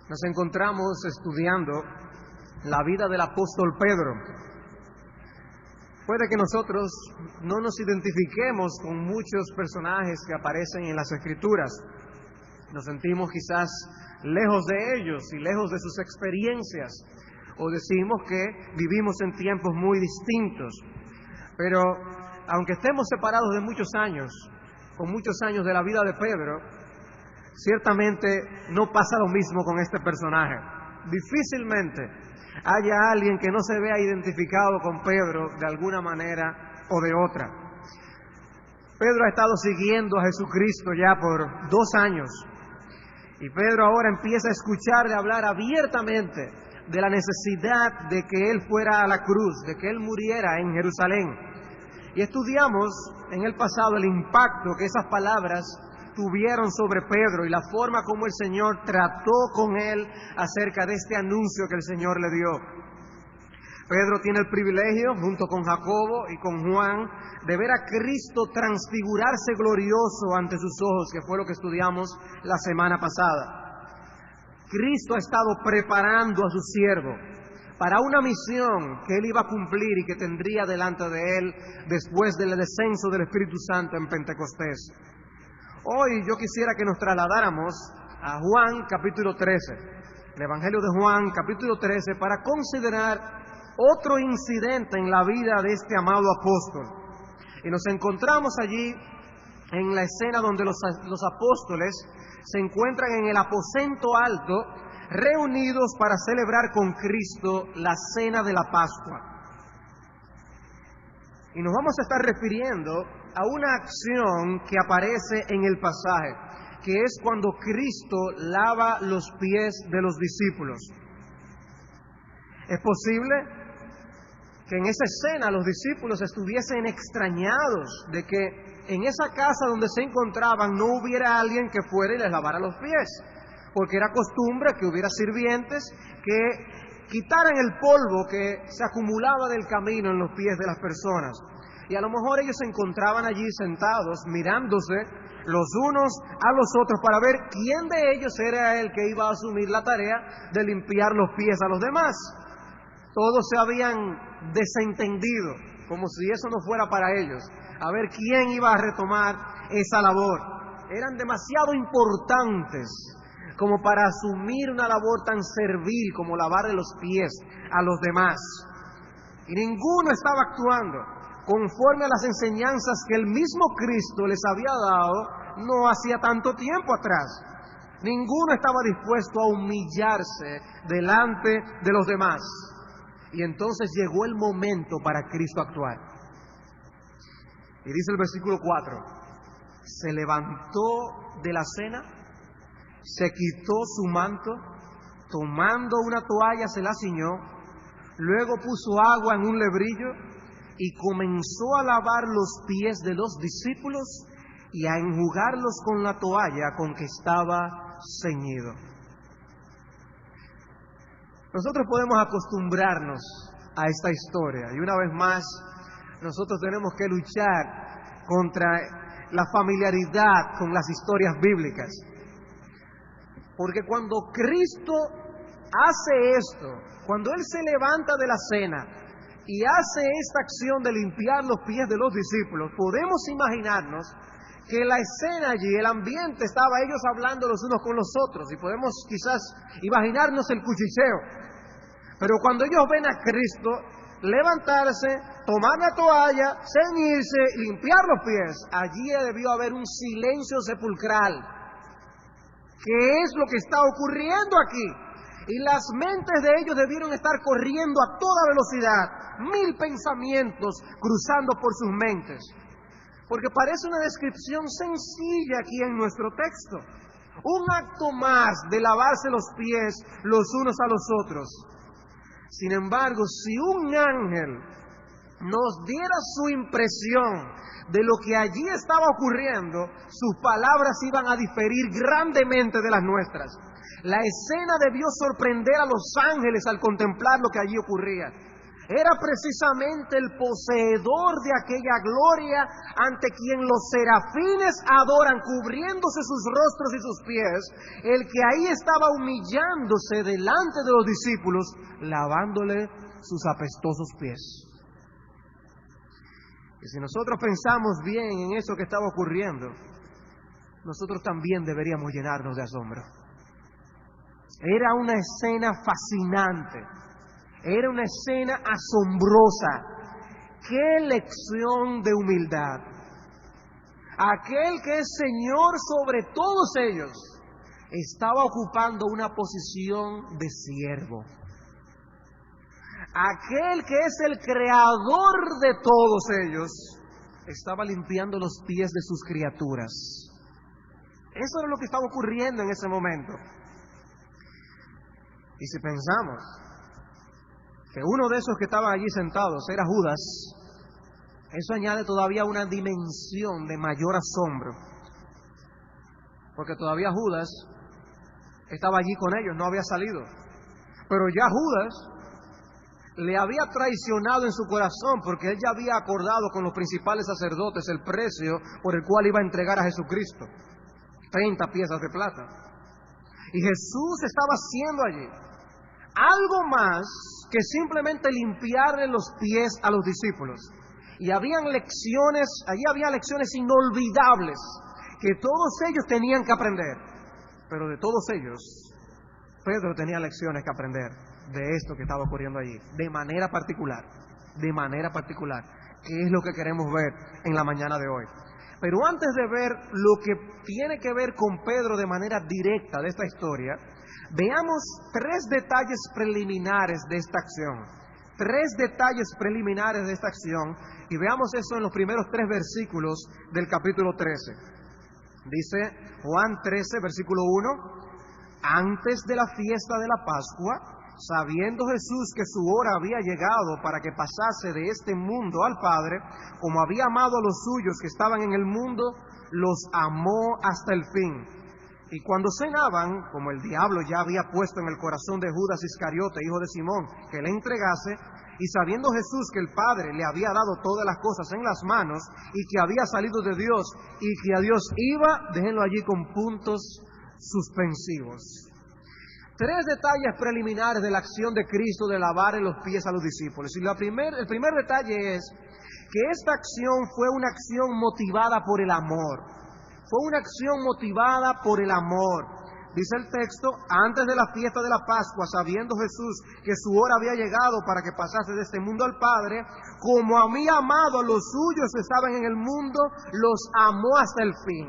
Nos encontramos estudiando la vida del apóstol Pedro. Puede que nosotros no nos identifiquemos con muchos personajes que aparecen en las Escrituras. Nos sentimos quizás lejos de ellos y lejos de sus experiencias, o decimos que vivimos en tiempos muy distintos. Pero aunque estemos separados de muchos años, con muchos años de la vida de Pedro, ciertamente no pasa lo mismo con este personaje. Difícilmente haya alguien que no se vea identificado con Pedro de alguna manera o de otra. Pedro ha estado siguiendo a Jesucristo ya por 2 años, y Pedro ahora empieza a escucharle hablar abiertamente de la necesidad de que Él fuera a la cruz, de que Él muriera en Jerusalén. Y estudiamos en el pasado el impacto que esas palabras tuvieron sobre Pedro y la forma como el Señor trató con él acerca de este anuncio que el Señor le dio. Pedro tiene el privilegio, junto con Jacobo y con Juan, de ver a Cristo transfigurarse glorioso ante sus ojos, que fue lo que estudiamos la semana pasada. Cristo ha estado preparando a su siervo para una misión que él iba a cumplir y que tendría delante de él después del descenso del Espíritu Santo en Pentecostés. Hoy yo quisiera que nos trasladáramos a Juan capítulo 13, el Evangelio de Juan capítulo 13, para considerar otro incidente en la vida de este amado apóstol. Y nos encontramos allí en la escena donde los apóstoles se encuentran en el aposento alto, reunidos para celebrar con Cristo la cena de la Pascua. Y nos vamos a estar refiriendo a una acción que aparece en el pasaje, que es cuando Cristo lava los pies de los discípulos. Es posible que en esa escena los discípulos estuviesen extrañados de que en esa casa donde se encontraban no hubiera alguien que fuera y les lavara los pies, porque era costumbre que hubiera sirvientes que quitaran el polvo que se acumulaba del camino en los pies de las personas. Y a lo mejor ellos se encontraban allí sentados, mirándose los unos a los otros para ver quién de ellos era el que iba a asumir la tarea de limpiar los pies a los demás. Todos se habían desentendido, como si eso no fuera para ellos, a ver quién iba a retomar esa labor. Eran demasiado importantes como para asumir una labor tan servil como lavarle los pies a los demás. Y ninguno estaba actuando conforme a las enseñanzas que el mismo Cristo les había dado no hacía tanto tiempo atrás. Ninguno estaba dispuesto a humillarse delante de los demás. Y entonces llegó el momento para Cristo actuar. Y dice el versículo 4, se levantó de la cena, se quitó su manto, tomando una toalla se la ciñó, luego puso agua en un lebrillo y comenzó a lavar los pies de los discípulos y a enjugarlos con la toalla con que estaba ceñido. Nosotros podemos acostumbrarnos a esta historia y una vez más nosotros tenemos que luchar contra la familiaridad con las historias bíblicas. Porque cuando Cristo hace esto, cuando Él se levanta de la cena y hace esta acción de limpiar los pies de los discípulos, podemos imaginarnos que la escena allí, el ambiente, estaba ellos hablando los unos con los otros, y podemos quizás imaginarnos el cuchicheo. Pero cuando ellos ven a Cristo levantarse, tomar la toalla, ceñirse, limpiar los pies, allí debió haber un silencio sepulcral. ¿Qué es lo que está ocurriendo aquí? Y las mentes de ellos debieron estar corriendo a toda velocidad, 1000 pensamientos cruzando por sus mentes. Porque parece una descripción sencilla aquí en nuestro texto. Un acto más de lavarse los pies los unos a los otros. Sin embargo, si un ángel nos diera su impresión de lo que allí estaba ocurriendo, sus palabras iban a diferir grandemente de las nuestras. La escena debió sorprender a los ángeles al contemplar lo que allí ocurría. Era precisamente el poseedor de aquella gloria ante quien los serafines adoran, cubriéndose sus rostros y sus pies, el que ahí estaba humillándose delante de los discípulos, lavándole sus apestosos pies. Y si nosotros pensamos bien en eso que estaba ocurriendo, nosotros también deberíamos llenarnos de asombro. Era una escena fascinante. Era una escena asombrosa. ¡Qué lección de humildad! Aquel que es Señor sobre todos ellos estaba ocupando una posición de siervo. Aquel que es el creador de todos ellos estaba limpiando los pies de sus criaturas. Eso era lo que estaba ocurriendo en ese momento. Y si pensamos que uno de esos que estaban allí sentados era Judas, eso añade todavía una dimensión de mayor asombro, porque todavía Judas estaba allí con ellos, no había salido, pero ya Judas le había traicionado en su corazón, porque él ya había acordado con los principales sacerdotes el precio por el cual iba a entregar a Jesucristo, 30 piezas de plata, y Jesús estaba haciendo allí algo más que simplemente limpiarle los pies a los discípulos. Y había lecciones inolvidables que todos ellos tenían que aprender. Pero de todos ellos, Pedro tenía lecciones que aprender de esto que estaba ocurriendo allí, de manera particular, que es lo que queremos ver en la mañana de hoy. Pero antes de ver lo que tiene que ver con Pedro de manera directa de esta historia, veamos 3 detalles preliminares de esta acción. 3 detalles preliminares de esta acción, y veamos eso en los primeros 3 versículos del capítulo 13. Dice Juan 13, versículo 1: Antes de la fiesta de la Pascua, sabiendo Jesús que su hora había llegado para que pasase de este mundo al Padre, como había amado a los suyos que estaban en el mundo, los amó hasta el fin. Y cuando cenaban, como el diablo ya había puesto en el corazón de Judas Iscariote, hijo de Simón, que le entregase, y sabiendo Jesús que el Padre le había dado todas las cosas en las manos, y que había salido de Dios, y que a Dios iba, déjenlo allí con puntos suspensivos. 3 detalles preliminares de la acción de Cristo de lavar los pies a los discípulos. Y el primer detalle es que esta acción fue una acción motivada por el amor. Fue una acción motivada por el amor. Dice el texto: antes de la fiesta de la Pascua, sabiendo Jesús que su hora había llegado para que pasase de este mundo al Padre, como había amado a los suyos que estaban en el mundo, los amó hasta el fin.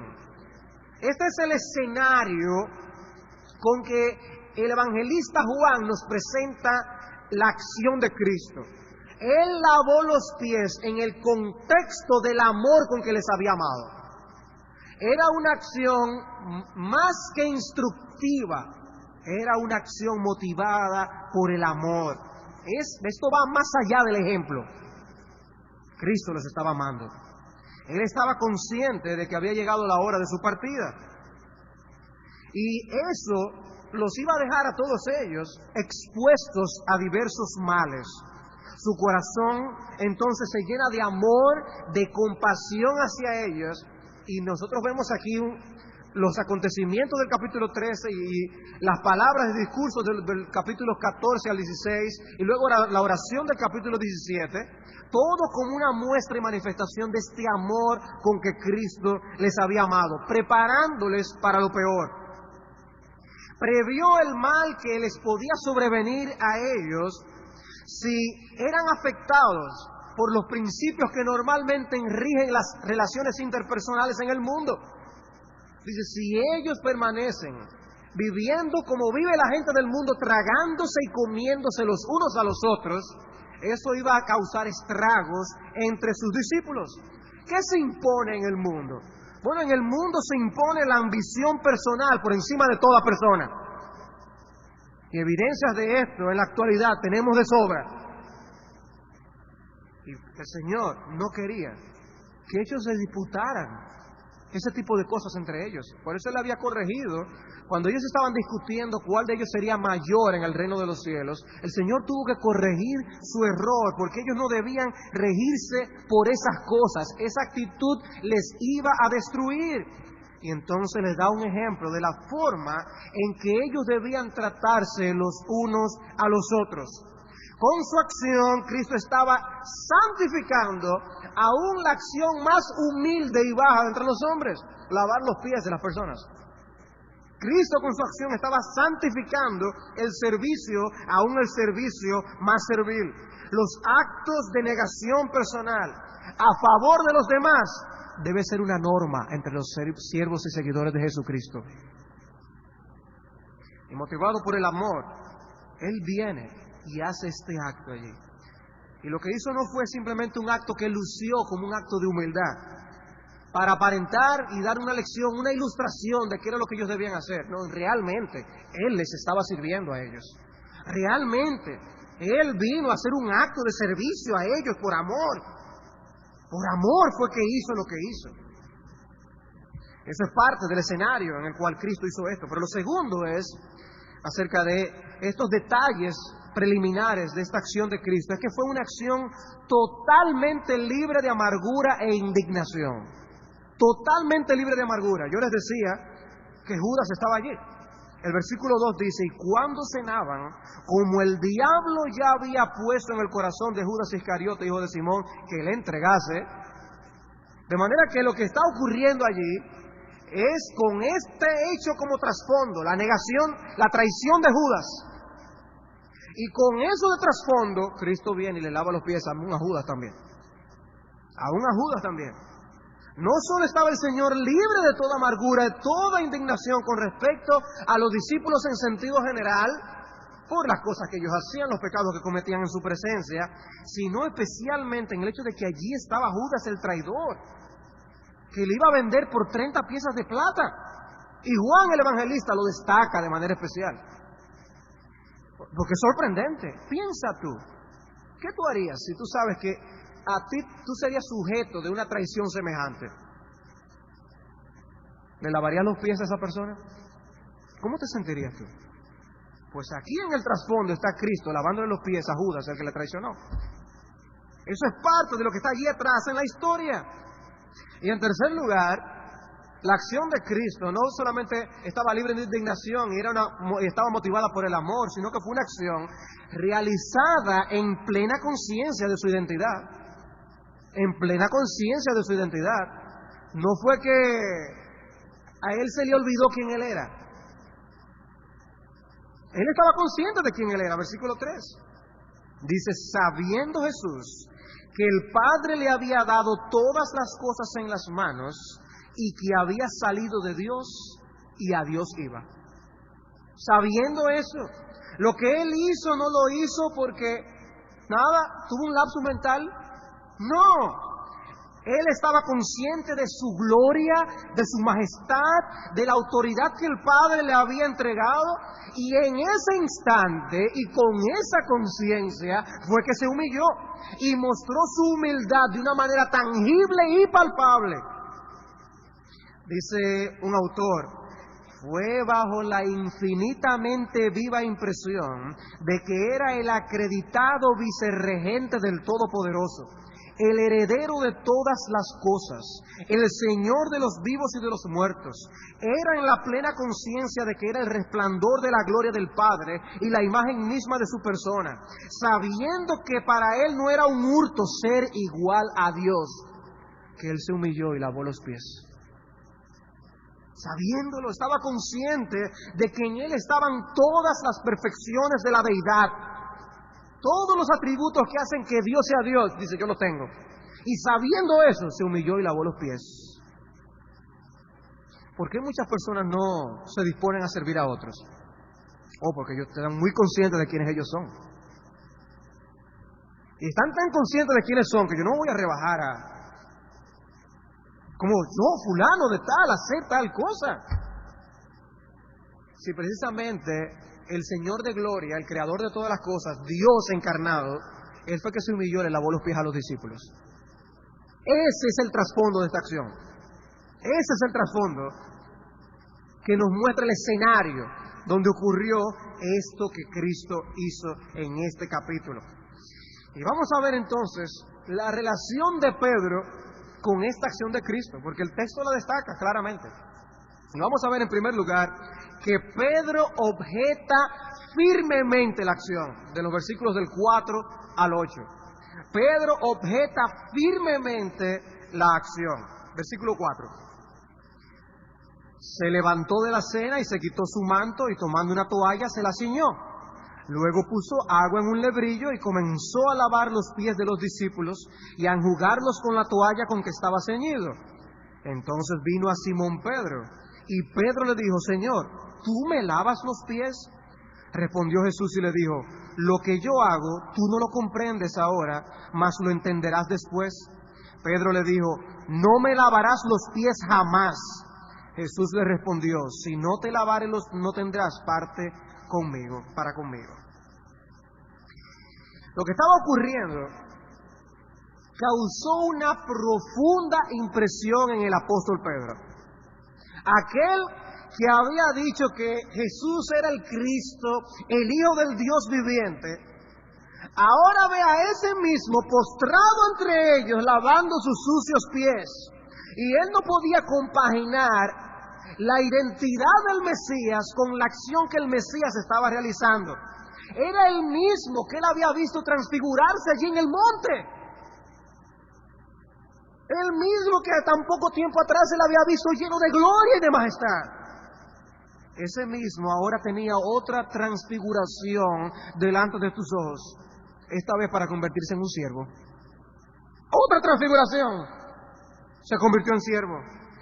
Este es el escenario con que el evangelista Juan nos presenta la acción de Cristo. Él lavó los pies en el contexto del amor con que les había amado. Era una acción más que instructiva, era una acción motivada por el amor. Esto va más allá del ejemplo. Cristo les estaba amando. Él estaba consciente de que había llegado la hora de su partida. Y eso los iba a dejar a todos ellos expuestos a diversos males. Su corazón entonces se llena de amor, de compasión hacia ellos. Y nosotros vemos aquí los acontecimientos del capítulo 13 y las palabras de discurso del capítulo 14 al 16, y luego la oración del capítulo 17, todo como una muestra y manifestación de este amor con que Cristo les había amado, preparándoles para lo peor. Previó el mal que les podía sobrevenir a ellos si eran afectados por los principios que normalmente rigen las relaciones interpersonales en el mundo. Dice, si ellos permanecen viviendo como vive la gente del mundo, tragándose y comiéndose los unos a los otros, eso iba a causar estragos entre sus discípulos. ¿Qué se impone en el mundo? Bueno, en el mundo se impone la ambición personal por encima de toda persona. Y evidencias de esto en la actualidad tenemos de sobra. Y el Señor no quería que ellos se disputaran ese tipo de cosas entre ellos. Por eso Él había corregido. Cuando ellos estaban discutiendo cuál de ellos sería mayor en el reino de los cielos, el Señor tuvo que corregir su error, porque ellos no debían regirse por esas cosas. Esa actitud les iba a destruir. Y entonces les da un ejemplo de la forma en que ellos debían tratarse los unos a los otros. Con su acción, Cristo estaba santificando aún la acción más humilde y baja entre los hombres, lavar los pies de las personas. Cristo con su acción estaba santificando el servicio, aún el servicio más servil. Los actos de negación personal a favor de los demás debe ser una norma entre los siervos y seguidores de Jesucristo. Y motivado por el amor, Él viene y hace este acto allí. Y lo que hizo no fue simplemente un acto que lució como un acto de humildad, para aparentar y dar una lección, una ilustración de qué era lo que ellos debían hacer. No, realmente, Él les estaba sirviendo a ellos. Realmente, Él vino a hacer un acto de servicio a ellos por amor. Por amor fue que hizo lo que hizo. Eso es parte del escenario en el cual Cristo hizo esto. Pero lo segundo es acerca de estos detalles preliminares de esta acción de Cristo. Es que fue una acción totalmente libre de amargura e indignación. Totalmente libre de amargura. Yo les decía que Judas estaba allí. El versículo 2 dice, y cuando cenaban, como el diablo ya había puesto en el corazón de Judas Iscariote, hijo de Simón, que le entregase, de manera que lo que está ocurriendo allí es con este hecho como trasfondo, la negación, la traición de Judas. Y con eso de trasfondo, Cristo viene y le lava los pies aún a Judas también. Aún a Judas también. No solo estaba el Señor libre de toda amargura, de toda indignación con respecto a los discípulos en sentido general, por las cosas que ellos hacían, los pecados que cometían en su presencia, sino especialmente en el hecho de que allí estaba Judas el traidor, que le iba a vender por 30 piezas de plata. Y Juan el Evangelista lo destaca de manera especial. Porque es sorprendente. Piensa tú, ¿qué tú harías si tú sabes que a ti tú serías sujeto de una traición semejante? ¿Le lavarías los pies a esa persona? ¿Cómo te sentirías tú? Pues aquí en el trasfondo está Cristo lavándole los pies a Judas, el que le traicionó. Eso es parte de lo que está allí atrás en la historia. Y en tercer lugar, la acción de Cristo no solamente estaba libre de indignación y estaba motivada por el amor, sino que fue una acción realizada en plena conciencia de su identidad. En plena conciencia de su identidad. No fue que a Él se le olvidó quién Él era. Él estaba consciente de quién Él era. Versículo 3. Dice, sabiendo Jesús que el Padre le había dado todas las cosas en las manos y que había salido de Dios y a Dios iba. Sabiendo eso, lo que Él hizo no lo hizo porque, tuvo un lapsus mental. No. Él estaba consciente de su gloria, de su majestad, de la autoridad que el Padre le había entregado, y en ese instante y con esa conciencia fue que se humilló y mostró su humildad de una manera tangible y palpable. Dice un autor, fue bajo la infinitamente viva impresión de que era el acreditado vicerregente del Todopoderoso, el heredero de todas las cosas, el Señor de los vivos y de los muertos. Era en la plena conciencia de que era el resplandor de la gloria del Padre y la imagen misma de su persona, sabiendo que para Él no era un hurto ser igual a Dios, que Él se humilló y lavó los pies. Sabiéndolo, estaba consciente de que en Él estaban todas las perfecciones de la deidad. Todos los atributos que hacen que Dios sea Dios, dice, yo los tengo. Y sabiendo eso, se humilló y lavó los pies. ¿Por qué muchas personas no se disponen a servir a otros? Porque ellos están muy conscientes de quiénes ellos son. Y están tan conscientes de quiénes son que yo no voy a rebajar como yo, fulano de tal, hacer tal cosa. Si precisamente el Señor de gloria, el creador de todas las cosas, Dios encarnado, Él fue que se humilló y le lavó los pies a los discípulos. Ese es el trasfondo de esta acción. Ese es el trasfondo que nos muestra el escenario donde ocurrió esto que Cristo hizo en este capítulo. Y vamos a ver entonces la relación de Pedro con esta acción de Cristo, porque el texto lo destaca claramente. Y vamos a ver en primer lugar que Pedro objeta firmemente la acción, de los versículos del 4 al 8. Pedro objeta firmemente la acción. Versículo 4. Se levantó de la cena y se quitó su manto y tomando una toalla se la ciñó. Luego puso agua en un lebrillo y comenzó a lavar los pies de los discípulos y a enjugarlos con la toalla con que estaba ceñido. Entonces vino a Simón Pedro y Pedro le dijo: Señor, ¿tú me lavas los pies? Respondió Jesús y le dijo: lo que yo hago tú no lo comprendes ahora, mas lo entenderás después. Pedro le dijo: no me lavarás los pies jamás. Jesús le respondió: si no te lavare no tendrás parte conmigo. Lo que estaba ocurriendo causó una profunda impresión en el apóstol Pedro. Aquel que había dicho que Jesús era el Cristo, el Hijo del Dios viviente, ahora ve a ese mismo postrado entre ellos, lavando sus sucios pies. Y él no podía compaginar la identidad del Mesías con la acción que el Mesías estaba realizando. Era el mismo que él había visto transfigurarse allí en el monte. El mismo que tan poco tiempo atrás él había visto lleno de gloria y de majestad. Ese mismo ahora tenía otra transfiguración delante de tus ojos, esta vez para convertirse en un siervo. Otra transfiguración, se convirtió en siervo.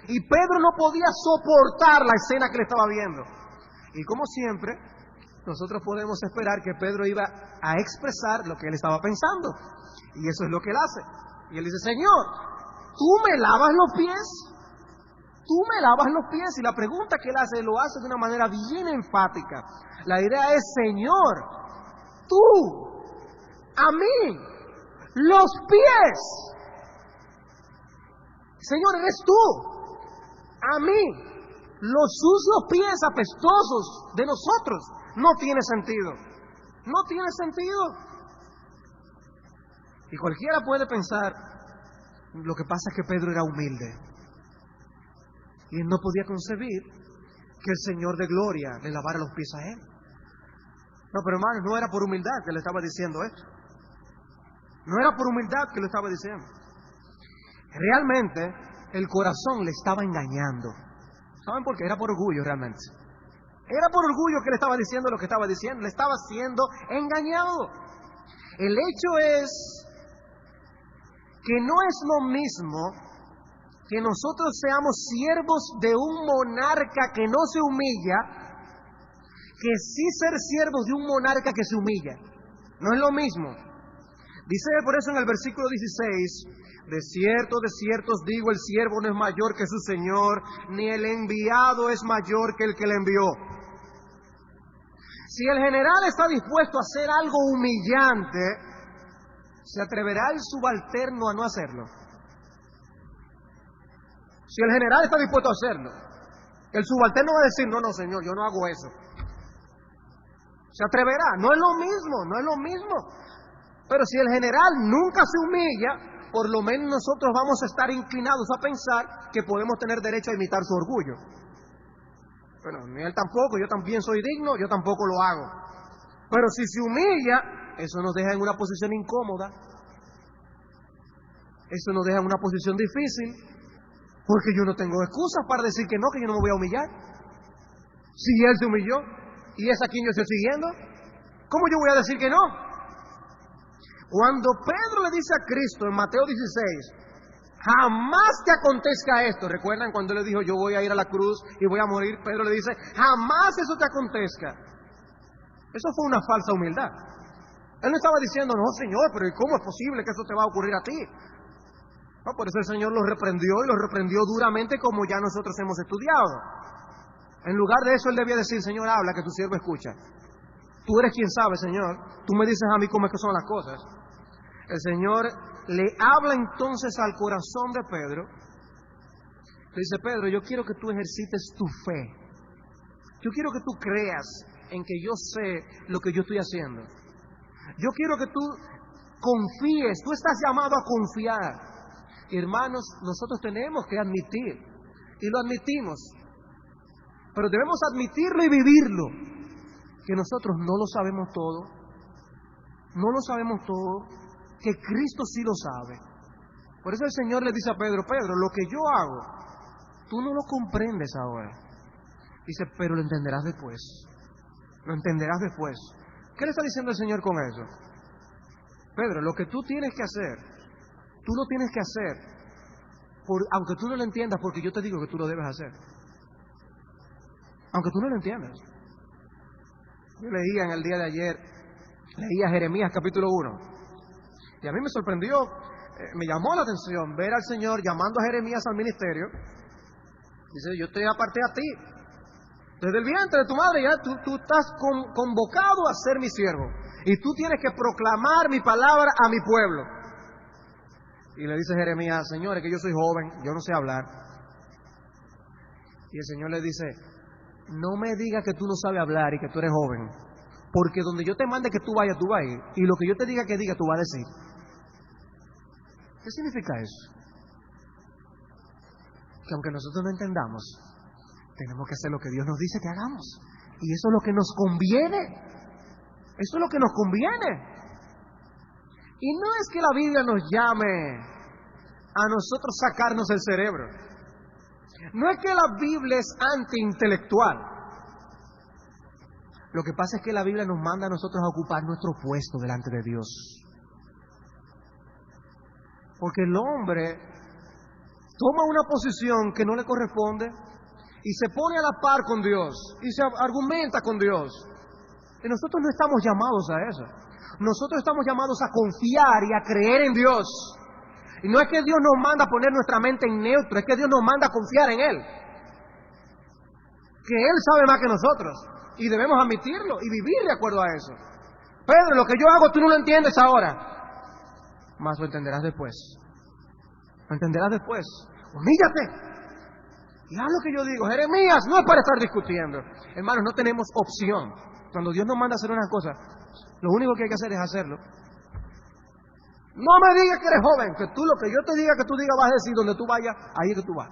Y Pedro no podía soportar la escena que le estaba viendo. Y como siempre, nosotros podemos esperar que Pedro iba a expresar lo que él estaba pensando. Y eso es lo que él hace. Y él dice: Señor, ¿tú me lavas los pies? Tú me lavas los pies. Y la pregunta que él hace, lo hace de una manera bien enfática. La idea es: Señor, tú, a mí, los pies. Señor, eres tú. A mí, los sucios pies apestosos de nosotros. No tiene sentido. No tiene sentido. Y cualquiera puede pensar, lo que pasa es que Pedro era humilde. Y él no podía concebir que el Señor de gloria le lavara los pies a él. No, pero hermanos, no era por humildad que le estaba diciendo esto. No era por humildad que lo estaba diciendo. Realmente, el corazón le estaba engañando. ¿Saben por qué? Era por orgullo realmente. Era por orgullo que le estaba diciendo lo que estaba diciendo. Le estaba siendo engañado. El hecho es que no es lo mismo que nosotros seamos siervos de un monarca que no se humilla, que sí ser siervos de un monarca que se humilla. No es lo mismo. Dice por eso en el versículo 16: de cierto os digo, el siervo no es mayor que su señor, ni el enviado es mayor que el que le envió. Si el general está dispuesto a hacer algo humillante, ¿se atreverá el subalterno a no hacerlo? Si el general está dispuesto a hacerlo, el subalterno va a decir: no, señor, yo no hago eso. ¿Se atreverá? No es lo mismo. Pero si el general nunca se humilla, por lo menos nosotros vamos a estar inclinados a pensar que podemos tener derecho a imitar su orgullo. Bueno, ni él tampoco, yo también soy digno, yo tampoco lo hago. Pero si se humilla, eso nos deja en una posición incómoda. Eso nos deja en una posición difícil, porque yo no tengo excusas para decir que no me voy a humillar. Si él se humilló, y es a quien yo estoy siguiendo, ¿cómo yo voy a decir que no? Cuando Pedro le dice a Cristo en Mateo 16, jamás te acontezca esto. ¿Recuerdan cuando le dijo: yo voy a ir a la cruz y voy a morir? Pedro le dice: jamás eso te acontezca. Eso fue una falsa humildad. Él no estaba diciendo: no, Señor, pero ¿cómo es posible que eso te va a ocurrir a ti? No, por eso el Señor los reprendió, y los reprendió duramente, como ya nosotros hemos estudiado. En lugar de eso, él debía decir: Señor, habla, que tu siervo escucha. Tú eres quien sabe, Señor. Tú me dices a mí cómo es que son las cosas. El Señor le habla entonces al corazón de Pedro Le dice, Pedro, yo quiero que tú ejercites tu fe. Yo quiero que tú creas en que yo sé lo que yo estoy haciendo. Yo quiero que tú confíes, tú estás llamado a confiar. Hermanos, nosotros tenemos que admitir, y lo admitimos, pero debemos admitirlo y vivirlo, que nosotros no lo sabemos todo, no lo sabemos todo, que Cristo sí lo sabe. Por eso el Señor le dice a Pedro, Pedro, lo que yo hago, tú no lo comprendes ahora. Dice, pero lo entenderás después. Lo entenderás después. ¿Qué le está diciendo el Señor con eso? Pedro, lo que tú tienes que hacer, tú lo tienes que hacer, aunque tú no lo entiendas, porque yo te digo que tú lo debes hacer. Aunque tú no lo entiendas. Yo leía en el día de ayer, leía Jeremías capítulo 1, y a mí me sorprendió, me llamó la atención ver al Señor llamando a Jeremías al ministerio. Dice, yo te aparté a ti. Desde el vientre de tu madre ya tú estás convocado a ser mi siervo. Y tú tienes que proclamar mi palabra a mi pueblo. Y le dice Jeremías, Señor, es que yo soy joven, yo no sé hablar. Y el Señor le dice, no me digas que tú no sabes hablar y que tú eres joven. Porque donde yo te mande que tú vayas, tú vas a ir. Y lo que yo te diga que diga, tú vas a decir. ¿Qué significa eso? Que aunque nosotros no entendamos, tenemos que hacer lo que Dios nos dice que hagamos. Y eso es lo que nos conviene. Eso es lo que nos conviene. Y no es que la Biblia nos llame a nosotros sacarnos el cerebro. No es que la Biblia es antiintelectual. Lo que pasa es que la Biblia nos manda a nosotros a ocupar nuestro puesto delante de Dios. Porque el hombre toma una posición que no le corresponde y se pone a la par con Dios y se argumenta con Dios. Y nosotros no estamos llamados a eso. Nosotros estamos llamados a confiar y a creer en Dios. Y no es que Dios nos manda a poner nuestra mente en neutro, es que Dios nos manda a confiar en Él. Que Él sabe más que nosotros y debemos admitirlo y vivir de acuerdo a eso. Pedro, lo que yo hago tú no lo entiendes ahora, mas lo entenderás después. Lo entenderás después. Humíllate y haz lo que yo digo. Jeremías, no es para estar discutiendo. Hermanos, no tenemos opción. Cuando Dios nos manda a hacer una cosa, lo único que hay que hacer es hacerlo. No me digas que eres joven, que tú lo que yo te diga que tú digas vas a decir, donde tú vayas, ahí es que tú vas.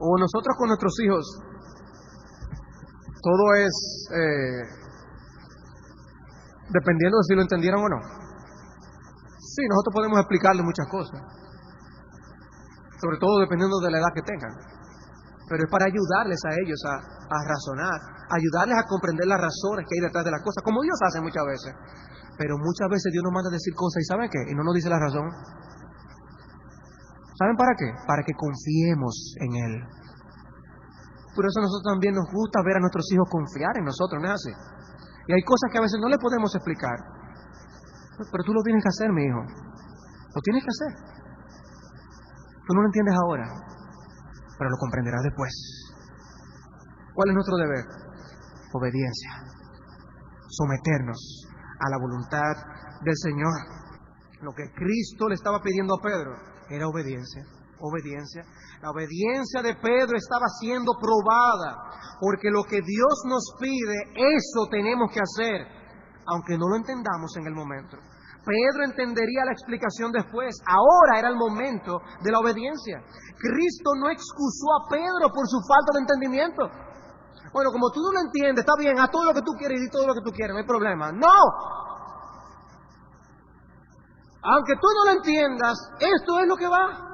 O nosotros con nuestros hijos, todo es dependiendo de si lo entendieron o no. Sí, nosotros podemos explicarles muchas cosas, sobre todo dependiendo de la edad que tengan, pero es para ayudarles a ellos a razonar, ayudarles a comprender las razones que hay detrás de las cosas, como Dios hace muchas veces. Pero muchas veces Dios nos manda a decir cosas y ¿saben qué? Y no nos dice la razón. ¿Saben para qué? Para que confiemos en Él. Por eso a nosotros también nos gusta ver a nuestros hijos confiar en nosotros, ¿no es así? Y hay cosas que a veces no le podemos explicar. Pero tú lo tienes que hacer, mi hijo. Lo tienes que hacer. Tú no lo entiendes ahora, pero lo comprenderás después. ¿Cuál es nuestro deber? Obediencia. Someternos a la voluntad del Señor. Lo que Cristo le estaba pidiendo a Pedro era obediencia. Obediencia. La obediencia de Pedro estaba siendo probada, porque lo que Dios nos pide, eso tenemos que hacer, aunque no lo entendamos en el momento. Pedro entendería la explicación después. Ahora era el momento de la obediencia. Cristo no excusó a Pedro por su falta de entendimiento. Bueno, como tú no lo entiendes, está bien, haz todo lo que tú quieres y di todo lo que tú quieres, no hay problema. ¡No! Aunque tú no lo entiendas, esto es lo que va.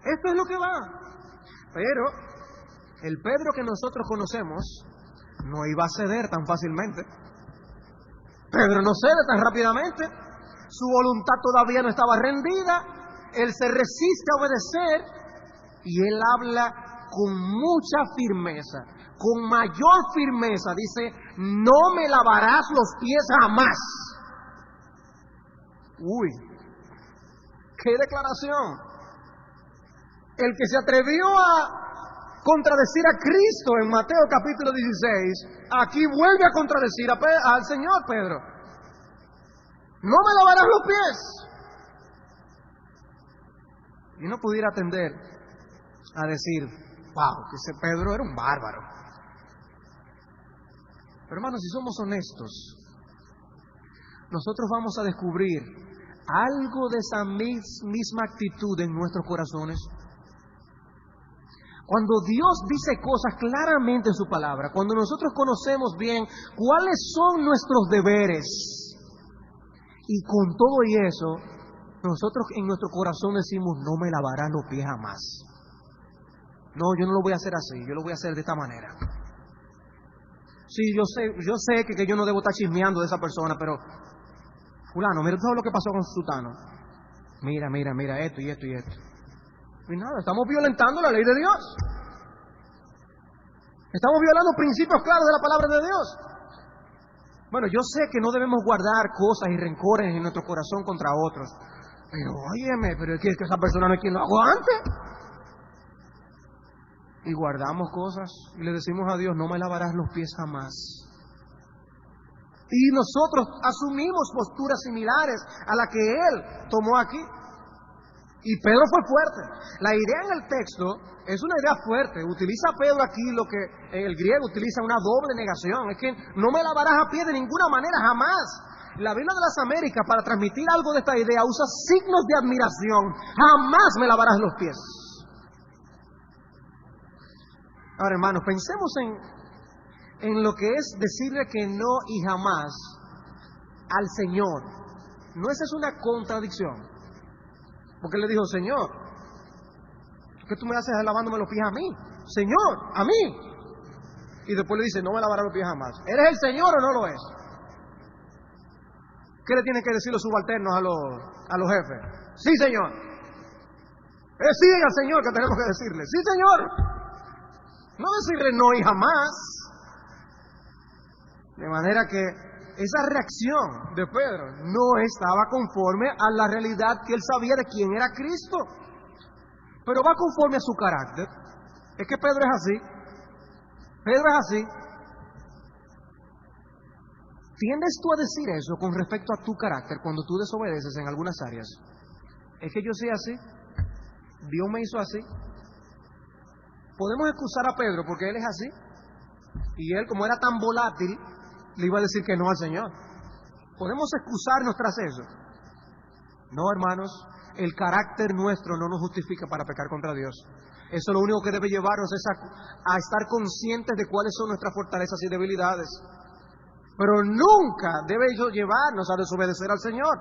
Esto es lo que va. Pero el Pedro que nosotros conocemos no iba a ceder tan fácilmente. Pedro no cede tan rápidamente. Su voluntad todavía no estaba rendida. Él se resiste a obedecer y él habla con mucha firmeza, con mayor firmeza. Dice, no me lavarás los pies jamás. Uy, qué declaración. El que se atrevió a contradecir a Cristo en Mateo capítulo 16, aquí vuelve a contradecir al Señor Pedro. No me lavarás los pies. Y uno pudiera tender a decir, wow, que ese Pedro era un bárbaro. Pero hermanos, si somos honestos, nosotros vamos a descubrir algo de esa misma actitud en nuestros corazones. Cuando Dios dice cosas claramente en su palabra, cuando nosotros conocemos bien cuáles son nuestros deberes, y con todo y eso, nosotros en nuestro corazón decimos, no me lavarás los pies jamás. No, yo no lo voy a hacer así, yo lo voy a hacer de esta manera. Sí, yo sé que yo no debo estar chismeando de esa persona, pero fulano, mira todo lo que pasó con Sutano. Mira, esto y esto y esto. Y nada, estamos violentando la ley de Dios. Estamos violando principios claros de la palabra de Dios. Bueno, yo sé que no debemos guardar cosas y rencores en nuestro corazón contra otros. Pero óyeme, pero es que esa persona no es quien lo aguante. Y guardamos cosas y le decimos a Dios, no me lavarás los pies jamás. Y nosotros asumimos posturas similares a la que Él tomó aquí. Y Pedro fue fuerte. La idea en el texto es una idea fuerte. Utiliza Pedro aquí lo que en el griego utiliza una doble negación. Es que no me lavarás a pie de ninguna manera, jamás. La Biblia de las Américas, para transmitir algo de esta idea, usa signos de admiración. Jamás me lavarás los pies. Ahora, hermanos, pensemos en lo que es decirle que no y jamás al Señor. ¿No esa es una contradicción? Porque le dijo, Señor, ¿qué tú me haces lavándome los pies a mí? Señor, a mí. Y después le dice, no me lavarás los pies jamás. ¿Eres el Señor o no lo es? ¿Qué le tienen que decir los subalternos a los jefes? Sí, Señor. Sí, al Señor que tenemos que decirle. Sí, Señor. No decirle no y jamás. De manera que esa reacción de Pedro no estaba conforme a la realidad que él sabía de quién era Cristo. Pero va conforme a su carácter. Es que Pedro es así. Pedro es así. ¿Tiendes tú a decir eso con respecto a tu carácter cuando tú desobedeces en algunas áreas? Es que yo soy así. Dios me hizo así. Podemos excusar a Pedro porque él es así. Y él, como era tan volátil, le iba a decir que no al Señor. ¿Podemos excusarnos tras eso? No, hermanos. El carácter nuestro no nos justifica para pecar contra Dios. Eso lo único que debe llevarnos es a estar conscientes de cuáles son nuestras fortalezas y debilidades. Pero nunca debe eso llevarnos a desobedecer al Señor.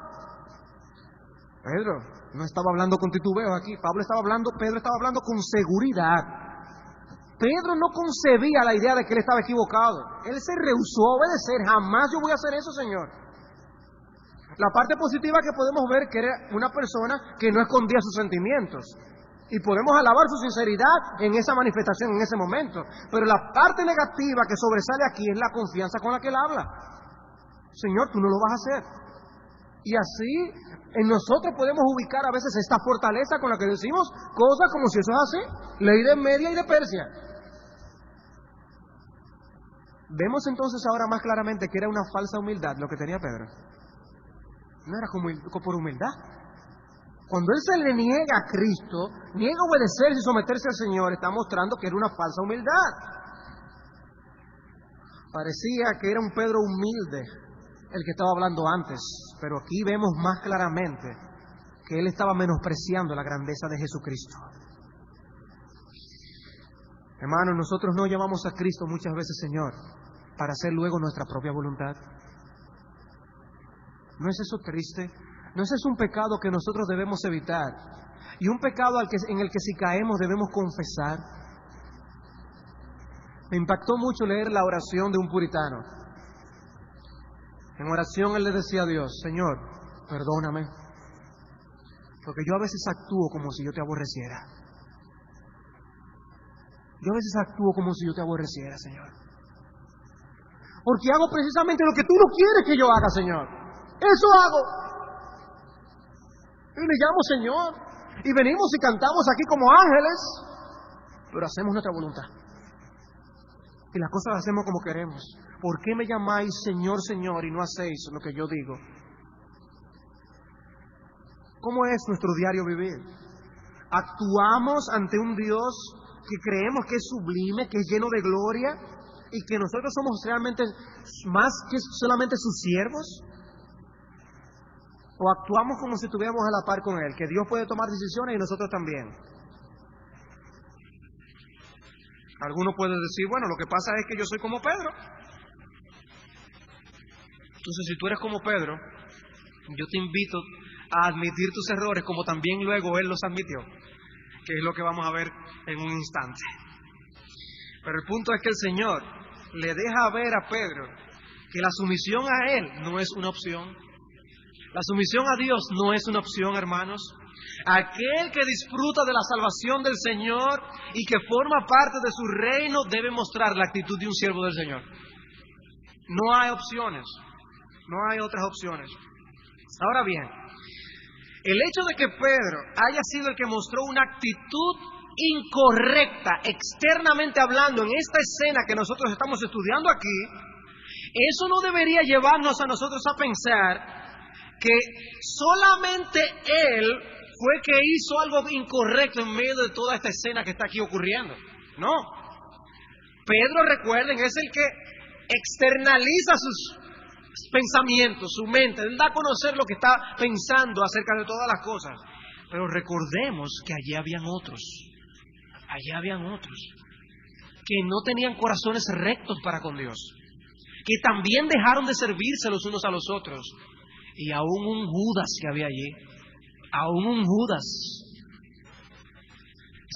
Pedro no estaba hablando con titubeo aquí. Pedro estaba hablando con seguridad. Pedro no concebía la idea de que él estaba equivocado. Él se rehusó a obedecer. Jamás yo voy a hacer eso, Señor. La parte positiva que podemos ver que era una persona que no escondía sus sentimientos. Y podemos alabar su sinceridad en esa manifestación, en ese momento. Pero la parte negativa que sobresale aquí es la confianza con la que él habla. Señor, tú no lo vas a hacer. Y así en nosotros podemos ubicar a veces esta fortaleza con la que decimos cosas como si eso es así. Ley de Media y de Persia. Vemos entonces ahora más claramente que era una falsa humildad lo que tenía Pedro. No era como por humildad. Cuando él se le niega a Cristo, niega obedecerse y someterse al Señor, está mostrando que era una falsa humildad. Parecía que era un Pedro humilde el que estaba hablando antes, pero aquí vemos más claramente que él estaba menospreciando la grandeza de Jesucristo. Hermanos, nosotros no llamamos a Cristo muchas veces Señor para hacer luego nuestra propia voluntad. ¿No es eso triste? ¿No es eso un pecado que nosotros debemos evitar? Y un pecado en el que si caemos debemos confesar. Me impactó mucho leer la oración de un puritano. En oración él le decía a Dios, Señor, perdóname, porque yo a veces actúo como si yo te aborreciera. Yo a veces actúo como si yo te aborreciera, Señor. Porque hago precisamente lo que tú no quieres que yo haga, Señor. Eso hago. Y le llamo Señor. Y venimos y cantamos aquí como ángeles. Pero hacemos nuestra voluntad. Y las cosas las hacemos como queremos. ¿Por qué me llamáis Señor, Señor y no hacéis lo que yo digo? ¿Cómo es nuestro diario vivir? Actuamos ante un Dios que creemos que es sublime, que es lleno de gloria y que nosotros somos realmente más que solamente sus siervos. ¿O actuamos como si estuviéramos a la par con Él, que Dios puede tomar decisiones y nosotros también? Alguno puede decir, bueno, lo que pasa es que yo soy como Pedro. Entonces, si tú eres como Pedro, yo te invito a admitir tus errores como también luego Él los admitió, que es lo que vamos a ver en un instante. Pero el punto es que el Señor le deja ver a Pedro que la sumisión a Él no es una opción. La sumisión a Dios no es una opción, hermanos. Aquel que disfruta de la salvación del Señor y que forma parte de su reino debe mostrar la actitud de un siervo del Señor. No hay opciones, no hay otras opciones. Ahora bien, el hecho de que Pedro haya sido el que mostró una actitud incorrecta, externamente hablando, en esta escena que nosotros estamos estudiando aquí, eso no debería llevarnos a nosotros a pensar que solamente él fue que hizo algo incorrecto en medio de toda esta escena que está aquí ocurriendo. No. Pedro, recuerden, es el que externaliza sus pensamientos, su mente. Él da a conocer lo que está pensando acerca de todas las cosas. Pero recordemos que allí habían otros que no tenían corazones rectos para con Dios, que también dejaron de servirse los unos a los otros. Y aún un Judas que había allí, aún un Judas.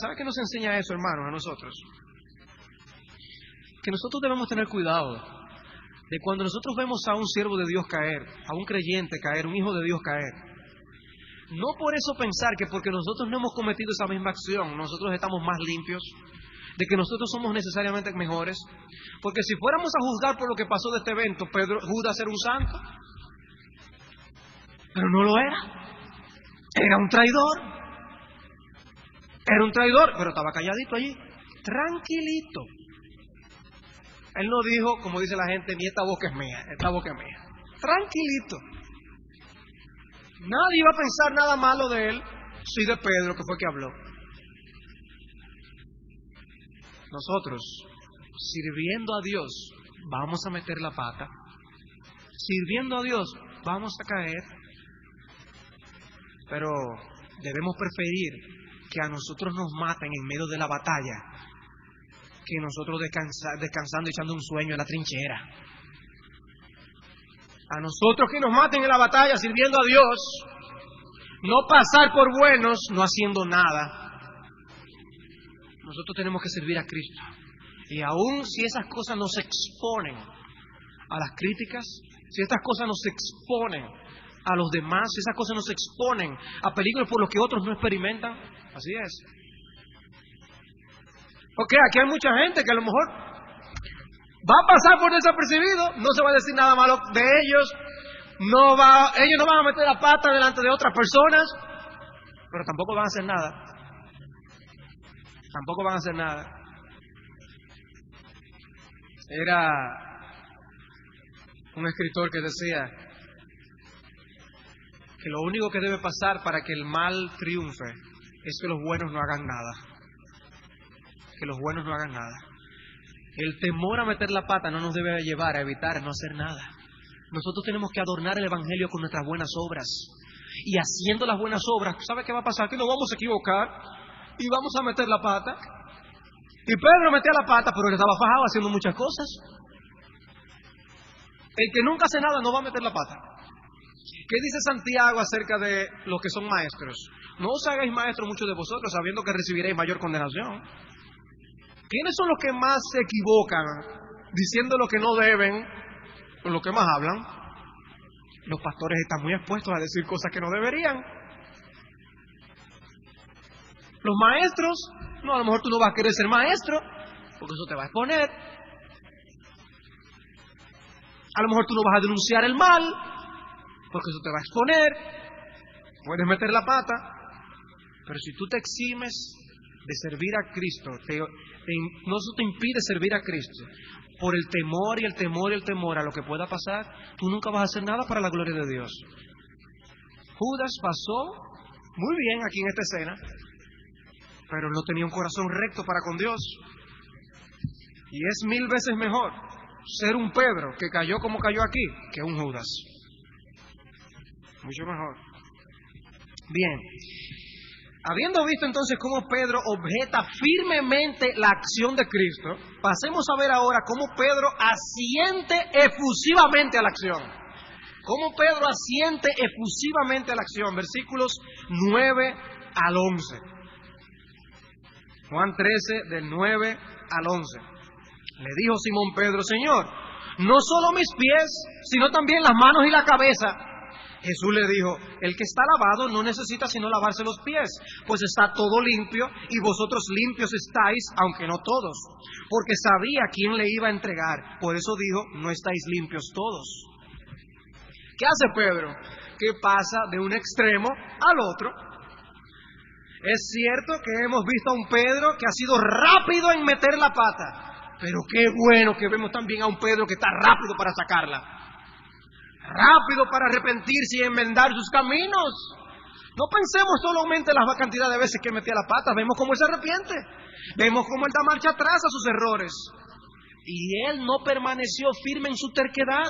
¿Sabe qué nos enseña eso, hermanos, a nosotros? Que nosotros debemos tener cuidado de cuando nosotros vemos a un siervo de Dios caer, a un creyente caer, un hijo de Dios caer. No por eso pensar que porque nosotros no hemos cometido esa misma acción, nosotros estamos más limpios, de que nosotros somos necesariamente mejores. Porque si fuéramos a juzgar por lo que pasó de este evento, Judas era un santo. Pero no lo era. Era un traidor. Era un traidor, pero estaba calladito allí, tranquilito. Él no dijo, como dice la gente, ni esta boca es mía, esta boca es mía. Tranquilito. Nadie iba a pensar nada malo de él, sí de Pedro, que fue que habló. Nosotros, sirviendo a Dios, vamos a meter la pata. Sirviendo a Dios, vamos a caer. Pero debemos preferir que a nosotros nos maten en medio de la batalla que nosotros descansando y echando un sueño en la trinchera. A nosotros que nos maten en la batalla sirviendo a Dios, no pasar por buenos no haciendo nada. Nosotros tenemos que servir a Cristo. Y aun si esas cosas nos exponen a las críticas, si estas cosas nos exponen a los demás, si esas cosas nos exponen a peligros por los que otros no experimentan, así es. Porque aquí hay mucha gente que a lo mejor va a pasar por desapercibido, no se va a decir nada malo de ellos, ellos no van a meter la pata delante de otras personas, pero tampoco van a hacer nada. Tampoco van a hacer nada. Era un escritor que decía que lo único que debe pasar para que el mal triunfe es que los buenos no hagan nada. Que los buenos no hagan nada. El temor a meter la pata no nos debe llevar a evitar no hacer nada. Nosotros tenemos que adornar el Evangelio con nuestras buenas obras. Y haciendo las buenas obras, ¿sabe qué va a pasar? Que nos vamos a equivocar y vamos a meter la pata. Y Pedro metía la pata, pero él estaba fajado haciendo muchas cosas. El que nunca hace nada no va a meter la pata. ¿Qué dice Santiago acerca de los que son maestros? No os hagáis maestros muchos de vosotros, sabiendo que recibiréis mayor condenación. ¿Quiénes son los que más se equivocan diciendo lo que no deben o lo que más hablan? Los pastores están muy expuestos a decir cosas que no deberían. Los maestros, no, a lo mejor tú no vas a querer ser maestro porque eso te va a exponer. A lo mejor tú no vas a denunciar el mal porque eso te va a exponer. Puedes meter la pata, pero si tú te eximes de servir a Cristo, no eso te impide servir a Cristo por el temor y el temor y el temor a lo que pueda pasar, tú nunca vas a hacer nada para la gloria de Dios. Judas pasó muy bien aquí en esta escena, pero no tenía un corazón recto para con Dios. Y es 1000 veces mejor ser un Pedro que cayó como cayó aquí que un Judas. Mucho mejor. Bien. Habiendo visto entonces cómo Pedro objeta firmemente la acción de Cristo, pasemos a ver ahora cómo Pedro asiente efusivamente a la acción. Cómo Pedro asiente efusivamente a la acción. Versículos 9 al 11. Juan 13, del 9 al 11. Le dijo Simón Pedro: Señor, no solo mis pies, sino también las manos y la cabeza. Jesús le dijo: el que está lavado no necesita sino lavarse los pies, pues está todo limpio, y vosotros limpios estáis, aunque no todos. Porque sabía quién le iba a entregar, por eso dijo: no estáis limpios todos. ¿Qué hace Pedro? Que pasa de un extremo al otro. Es cierto que hemos visto a un Pedro que ha sido rápido en meter la pata, pero qué bueno que vemos también a un Pedro que está rápido para sacarla. Rápido para arrepentirse y enmendar sus caminos. No pensemos solamente en la cantidad de veces que metía la pata. Vemos cómo él se arrepiente. Vemos cómo él da marcha atrás a sus errores. Y él no permaneció firme en su terquedad.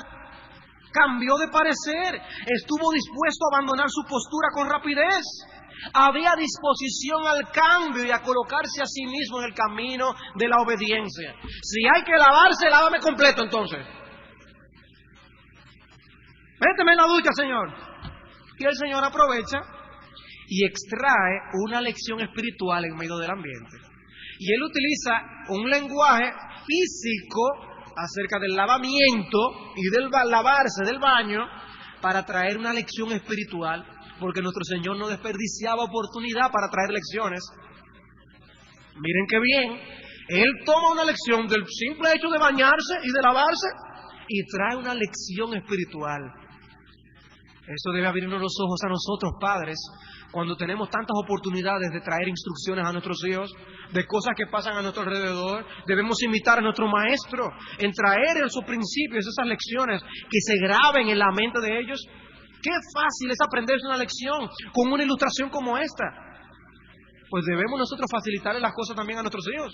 Cambió de parecer. Estuvo dispuesto a abandonar su postura con rapidez. Había disposición al cambio y a colocarse a sí mismo en el camino de la obediencia. Si hay que lavarse, lávame completo entonces. Méteme en la ducha, Señor. Y el Señor aprovecha y extrae una lección espiritual en medio del ambiente. Y Él utiliza un lenguaje físico acerca del lavamiento y del lavarse del baño para traer una lección espiritual, porque nuestro Señor no desperdiciaba oportunidad para traer lecciones. Miren qué bien. Él toma una lección del simple hecho de bañarse y de lavarse y trae una lección espiritual. Eso debe abrirnos los ojos a nosotros, padres, cuando tenemos tantas oportunidades de traer instrucciones a nuestros hijos, de cosas que pasan a nuestro alrededor. Debemos imitar a nuestro maestro en traer esos principios, esas lecciones que se graben en la mente de ellos. Qué fácil es aprenderse una lección con una ilustración como esta. Pues debemos nosotros facilitarle las cosas también a nuestros hijos.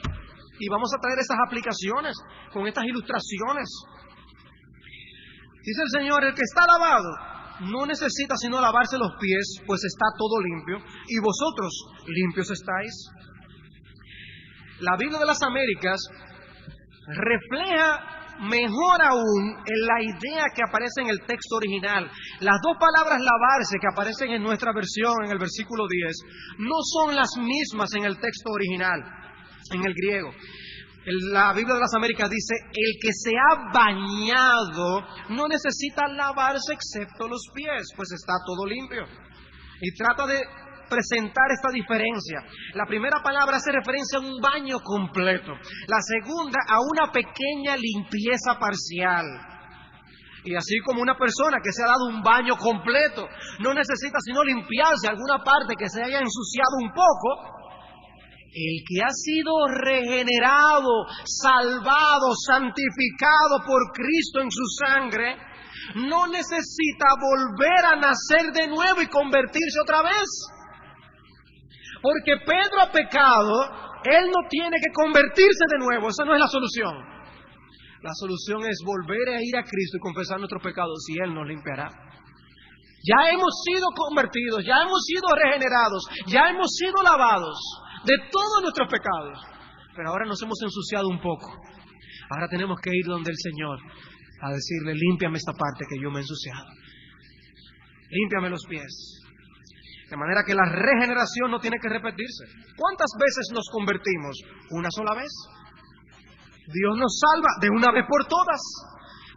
Y vamos a traer esas aplicaciones con estas ilustraciones. Dice el Señor: el que está lavado no necesita sino lavarse los pies, pues está todo limpio, y vosotros limpios estáis. La Biblia de las Américas refleja mejor aún en la idea que aparece en el texto original. Las dos palabras lavarse que aparecen en nuestra versión, en el versículo 10, no son las mismas en el texto original, en el griego. La Biblia de las Américas dice: el que se ha bañado no necesita lavarse excepto los pies, pues está todo limpio. Y trata de presentar esta diferencia. La primera palabra hace referencia a un baño completo, la segunda a una pequeña limpieza parcial. Y así como una persona que se ha dado un baño completo no necesita sino limpiarse alguna parte que se haya ensuciado un poco, el que ha sido regenerado, salvado, santificado por Cristo en su sangre, no necesita volver a nacer de nuevo y convertirse otra vez. Porque Pedro ha pecado, él no tiene que convertirse de nuevo, esa no es la solución. La solución es volver a ir a Cristo y confesar nuestros pecados y Él nos limpiará. Ya hemos sido convertidos, ya hemos sido regenerados, ya hemos sido lavados de todos nuestros pecados, pero ahora nos hemos ensuciado un poco. Ahora tenemos que ir donde el Señor a decirle: límpiame esta parte que yo me he ensuciado, límpiame los pies. De manera que la regeneración no tiene que repetirse. ¿Cuántas veces nos convertimos? Una sola vez. Dios nos salva de una vez por todas,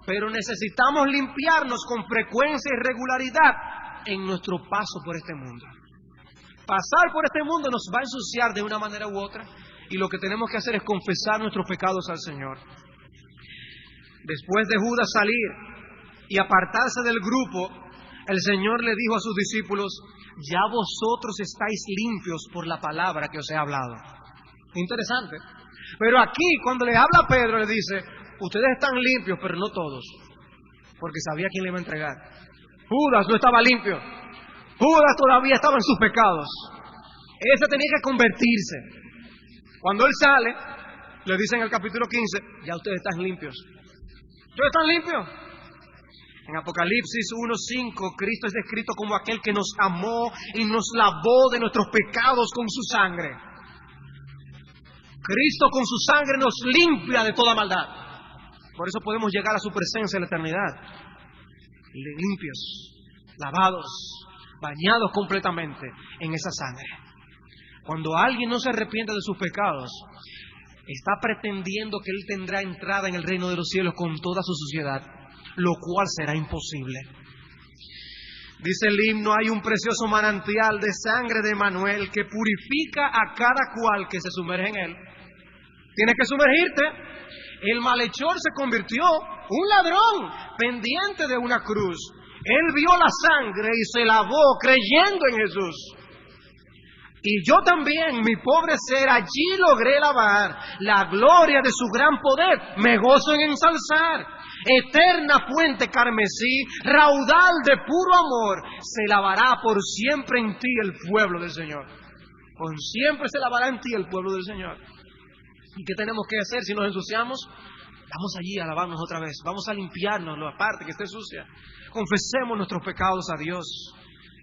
pero necesitamos limpiarnos con frecuencia y regularidad en nuestro paso por este mundo. Pasar por este mundo nos va a ensuciar de una manera u otra, y lo que tenemos que hacer es confesar nuestros pecados al Señor. Después de Judas salir y apartarse del grupo, el Señor le dijo a sus discípulos: ya vosotros estáis limpios por la palabra que os he hablado. Interesante. Pero aquí, cuando le habla a Pedro, le dice: ustedes están limpios, pero no todos, porque sabía quién le iba a entregar. Judas no estaba limpio. Judas todavía estaba en sus pecados. Ese tenía que convertirse. Cuando él sale, le dice en el capítulo 15, ya ustedes están limpios. ¿Ustedes están limpios? En Apocalipsis 1:5, Cristo es descrito como aquel que nos amó y nos lavó de nuestros pecados con su sangre. Cristo con su sangre nos limpia de toda maldad. Por eso podemos llegar a su presencia en la eternidad. Limpios, lavados, bañados completamente en esa sangre. Cuando alguien no se arrepiente de sus pecados, está pretendiendo que él tendrá entrada en el reino de los cielos con toda su suciedad, lo cual será imposible. Dice el himno, hay un precioso manantial de sangre de Emanuel que purifica a cada cual que se sumerge en él. Tienes que sumergirte. El malhechor se convirtió un ladrón pendiente de una cruz. Él vio la sangre y se lavó creyendo en Jesús. Y yo también, mi pobre ser, allí logré lavar la gloria de su gran poder. Me gozo en ensalzar. Eterna fuente carmesí, raudal de puro amor, se lavará por siempre en ti el pueblo del Señor. Por siempre se lavará en ti el pueblo del Señor. ¿Y qué tenemos que hacer si nos ensuciamos? Vamos allí a lavarnos otra vez. Vamos a limpiarnos la parte que esté sucia. Confesemos nuestros pecados a Dios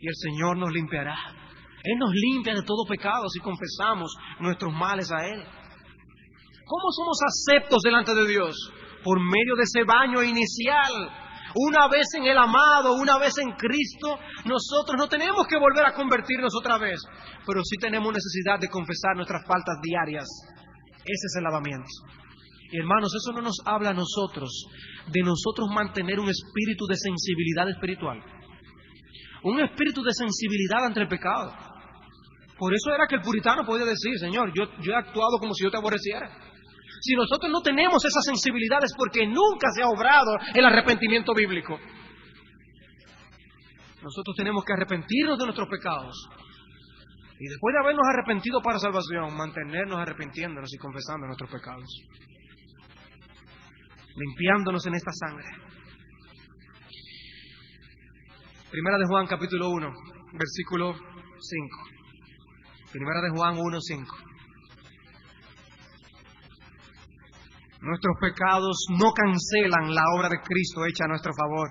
y el Señor nos limpiará. Él nos limpia de todo pecado si confesamos nuestros males a Él. ¿Cómo somos aceptos delante de Dios? Por medio de ese baño inicial. Una vez en el amado, una vez en Cristo, nosotros no tenemos que volver a convertirnos otra vez, pero sí tenemos necesidad de confesar nuestras faltas diarias. Ese es el lavamiento. Y hermanos, eso no nos habla a nosotros de nosotros mantener un espíritu de sensibilidad espiritual. Un espíritu de sensibilidad ante el pecado. Por eso era que el puritano podía decir, Señor, yo he actuado como si yo te aborreciera. Si nosotros no tenemos esa sensibilidad es porque nunca se ha obrado el arrepentimiento bíblico. Nosotros tenemos que arrepentirnos de nuestros pecados. Y después de habernos arrepentido para salvación, mantenernos arrepintiéndonos y confesando nuestros pecados. Limpiándonos en esta sangre. Primera de Juan capítulo 1, versículo 5. Primera de Juan 1:5. Nuestros pecados no cancelan la obra de Cristo hecha a nuestro favor.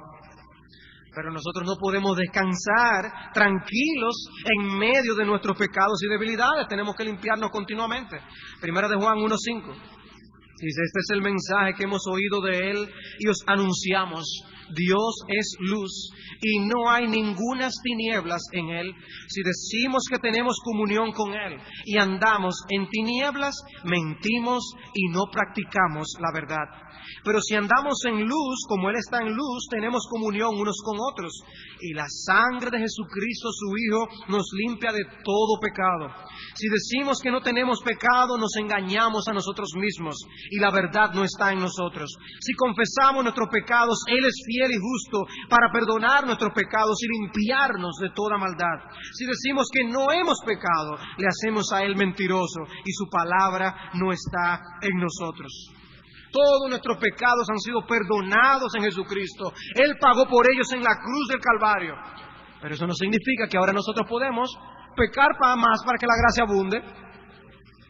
Pero nosotros no podemos descansar tranquilos en medio de nuestros pecados y debilidades. Tenemos que limpiarnos continuamente. Primera de Juan 1:5. Dice, este es el mensaje que hemos oído de Él y os anunciamos. Dios es luz y no hay ningunas tinieblas en Él. Si decimos que tenemos comunión con Él y andamos en tinieblas, mentimos y no practicamos la verdad. Pero si andamos en luz, como Él está en luz, tenemos comunión unos con otros. Y la sangre de Jesucristo, su Hijo, nos limpia de todo pecado. Si decimos que no tenemos pecado, nos engañamos a nosotros mismos y la verdad no está en nosotros. Si confesamos nuestros pecados, Él es fiel y justo para perdonar nuestros pecados y limpiarnos de toda maldad. Si decimos que no hemos pecado, le hacemos a Él mentiroso y su palabra no está en nosotros. Todos nuestros pecados han sido perdonados en Jesucristo. Él pagó por ellos en la cruz del Calvario. Pero eso no significa que ahora nosotros podemos pecar más para que la gracia abunde.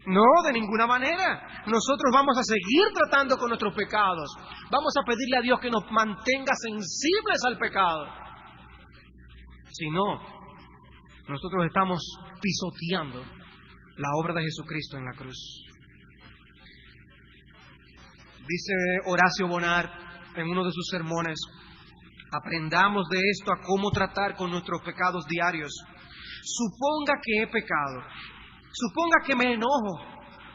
No, de ninguna manera. Nosotros vamos a seguir tratando con nuestros pecados. Vamos a pedirle a Dios que nos mantenga sensibles al pecado. Si no, nosotros estamos pisoteando la obra de Jesucristo en la cruz. Dice Horacio Bonar en uno de sus sermones, aprendamos de esto a cómo tratar con nuestros pecados diarios. Suponga que he pecado, suponga que me enojo,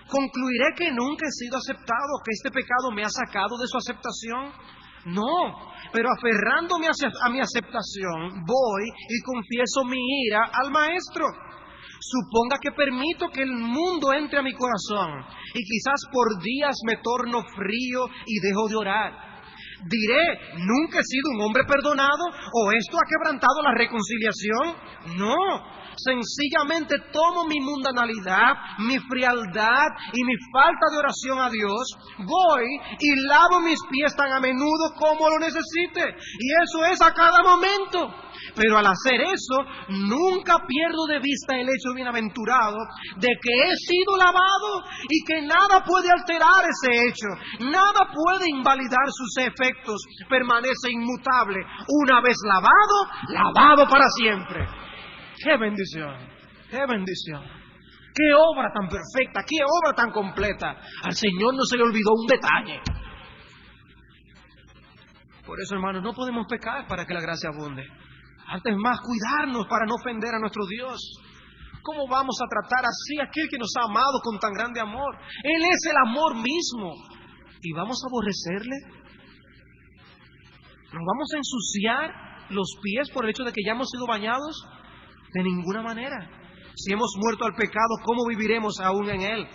¿concluiré que nunca he sido aceptado, que este pecado me ha sacado de su aceptación? No, pero aferrándome a mi aceptación, voy y confieso mi ira al Maestro. Suponga que permito que el mundo entre a mi corazón y quizás por días me torno frío y dejo de orar. Diré, ¿nunca he sido un hombre perdonado? ¿O esto ha quebrantado la reconciliación? No. Sencillamente tomo mi mundanalidad, mi frialdad y mi falta de oración a Dios, voy y lavo mis pies tan a menudo como lo necesite. Y eso es a cada momento. Pero al hacer eso, nunca pierdo de vista el hecho bienaventurado de que he sido lavado y que nada puede alterar ese hecho, nada puede invalidar sus efectos, permanece inmutable. Una vez lavado, lavado para siempre. ¡Qué bendición! ¡Qué bendición! ¡Qué obra tan perfecta! ¡Qué obra tan completa! Al Señor no se le olvidó un detalle. Por eso, hermanos, no podemos pecar para que la gracia abunde. Antes más, cuidarnos para no ofender a nuestro Dios. ¿Cómo vamos a tratar así a aquel que nos ha amado con tan grande amor? Él es el amor mismo. ¿Y vamos a aborrecerle? ¿Nos vamos a ensuciar los pies por el hecho de que ya hemos sido bañados? De ninguna manera. Si hemos muerto al pecado, ¿cómo viviremos aún en él?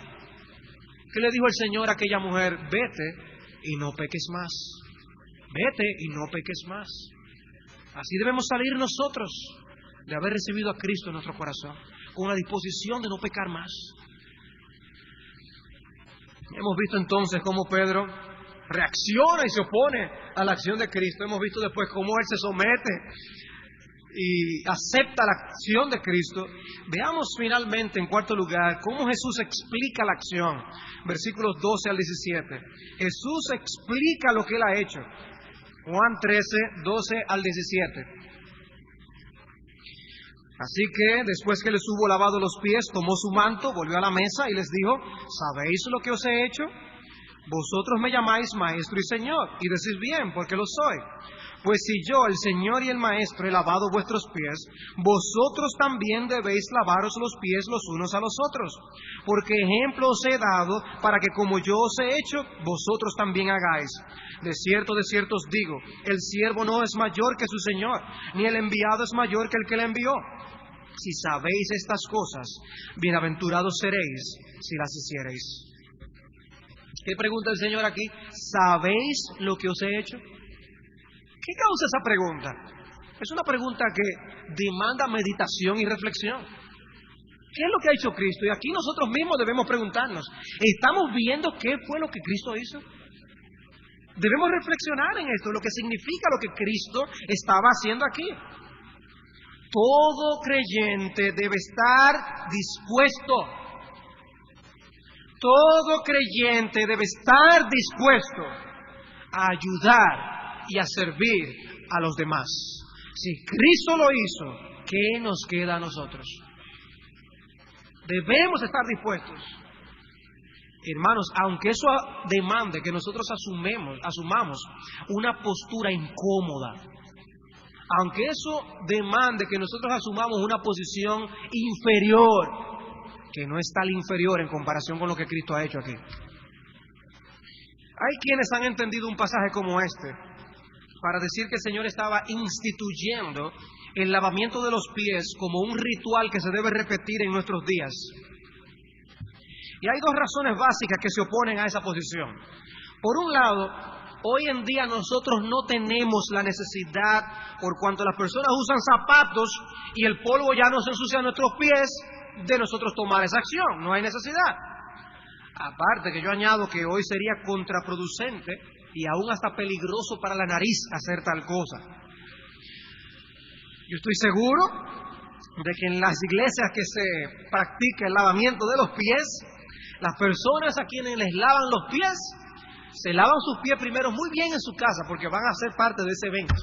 ¿Qué le dijo el Señor a aquella mujer? Vete y no peques más. Vete y no peques más. Así debemos salir nosotros de haber recibido a Cristo en nuestro corazón, con la disposición de no pecar más. Hemos visto entonces cómo Pedro reacciona y se opone a la acción de Cristo. Hemos visto después cómo él se somete y acepta la acción de Cristo. Veamos finalmente, en cuarto lugar, cómo Jesús explica la acción. Versículos 12 al 17. Jesús explica lo que él ha hecho. Juan 13, 12 al 17. Así que, después que les hubo lavado los pies, tomó su manto, volvió a la mesa y les dijo: ¿sabéis lo que os he hecho? Vosotros me llamáis Maestro y Señor, y decís bien, porque lo soy. Pues si yo, el Señor y el Maestro, he lavado vuestros pies, vosotros también debéis lavaros los pies los unos a los otros. Porque ejemplo os he dado, para que como yo os he hecho, vosotros también hagáis. De cierto os digo, el siervo no es mayor que su Señor, ni el enviado es mayor que el que le envió. Si sabéis estas cosas, bienaventurados seréis si las hiciereis. ¿Qué pregunta el Señor aquí? ¿Sabéis lo que os he hecho? ¿Qué causa esa pregunta? Es una pregunta que demanda meditación y reflexión. ¿Qué es lo que ha hecho Cristo? Y aquí nosotros mismos debemos preguntarnos, ¿estamos viendo qué fue lo que Cristo hizo? Debemos reflexionar en esto, lo que significa lo que Cristo estaba haciendo aquí. Todo creyente debe estar dispuesto. Todo creyente debe estar dispuesto a ayudar y a servir a los demás. Si Cristo lo hizo, ¿qué nos queda a nosotros? Debemos estar dispuestos. Hermanos, aunque eso demande que nosotros asumamos una postura incómoda, aunque eso demande que nosotros asumamos una posición inferior, que no es tal inferior en comparación con lo que Cristo ha hecho aquí. Hay quienes han entendido un pasaje como este para decir que el Señor estaba instituyendo el lavamiento de los pies como un ritual que se debe repetir en nuestros días. Y hay dos razones básicas que se oponen a esa posición. Por un lado, hoy en día nosotros no tenemos la necesidad, por cuanto las personas usan zapatos y el polvo ya no se ensucia nuestros pies, de nosotros tomar esa acción. No hay necesidad. Aparte que yo añado que hoy sería contraproducente y aún hasta peligroso para la nariz hacer tal cosa. Yo estoy seguro de que en las iglesias que se practica el lavamiento de los pies, las personas a quienes les lavan los pies, se lavan sus pies primero muy bien en su casa porque van a ser parte de ese evento.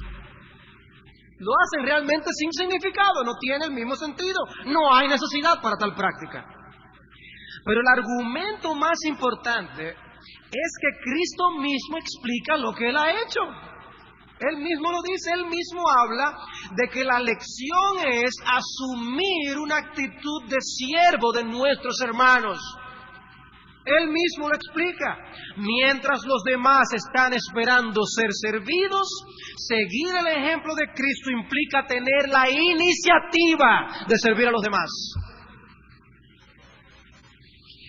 Lo hacen realmente sin significado, no tiene el mismo sentido, no hay necesidad para tal práctica. Pero el argumento más importante es que Cristo mismo explica lo que Él ha hecho. Él mismo lo dice, Él mismo habla de que la lección es asumir una actitud de siervo de nuestros hermanos. Él mismo lo explica. Mientras los demás están esperando ser servidos, seguir el ejemplo de Cristo implica tener la iniciativa de servir a los demás.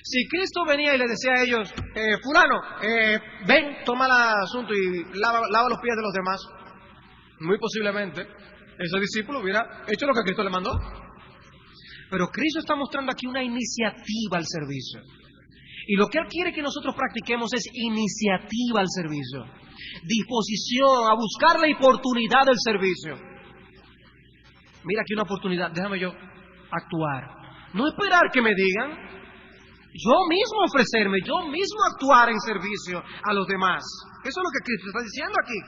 Si Cristo venía y le decía a ellos, fulano, ven, toma el asunto y lava los pies de los demás, muy posiblemente ese discípulo hubiera hecho lo que Cristo le mandó. Pero Cristo está mostrando aquí una iniciativa al servicio. Y lo que Él quiere que nosotros practiquemos es iniciativa al servicio, disposición a buscar la oportunidad del servicio. Mira aquí una oportunidad, déjame yo actuar. No esperar que me digan, yo mismo ofrecerme, yo mismo actuar en servicio a los demás. Eso es lo que Cristo está diciendo aquí.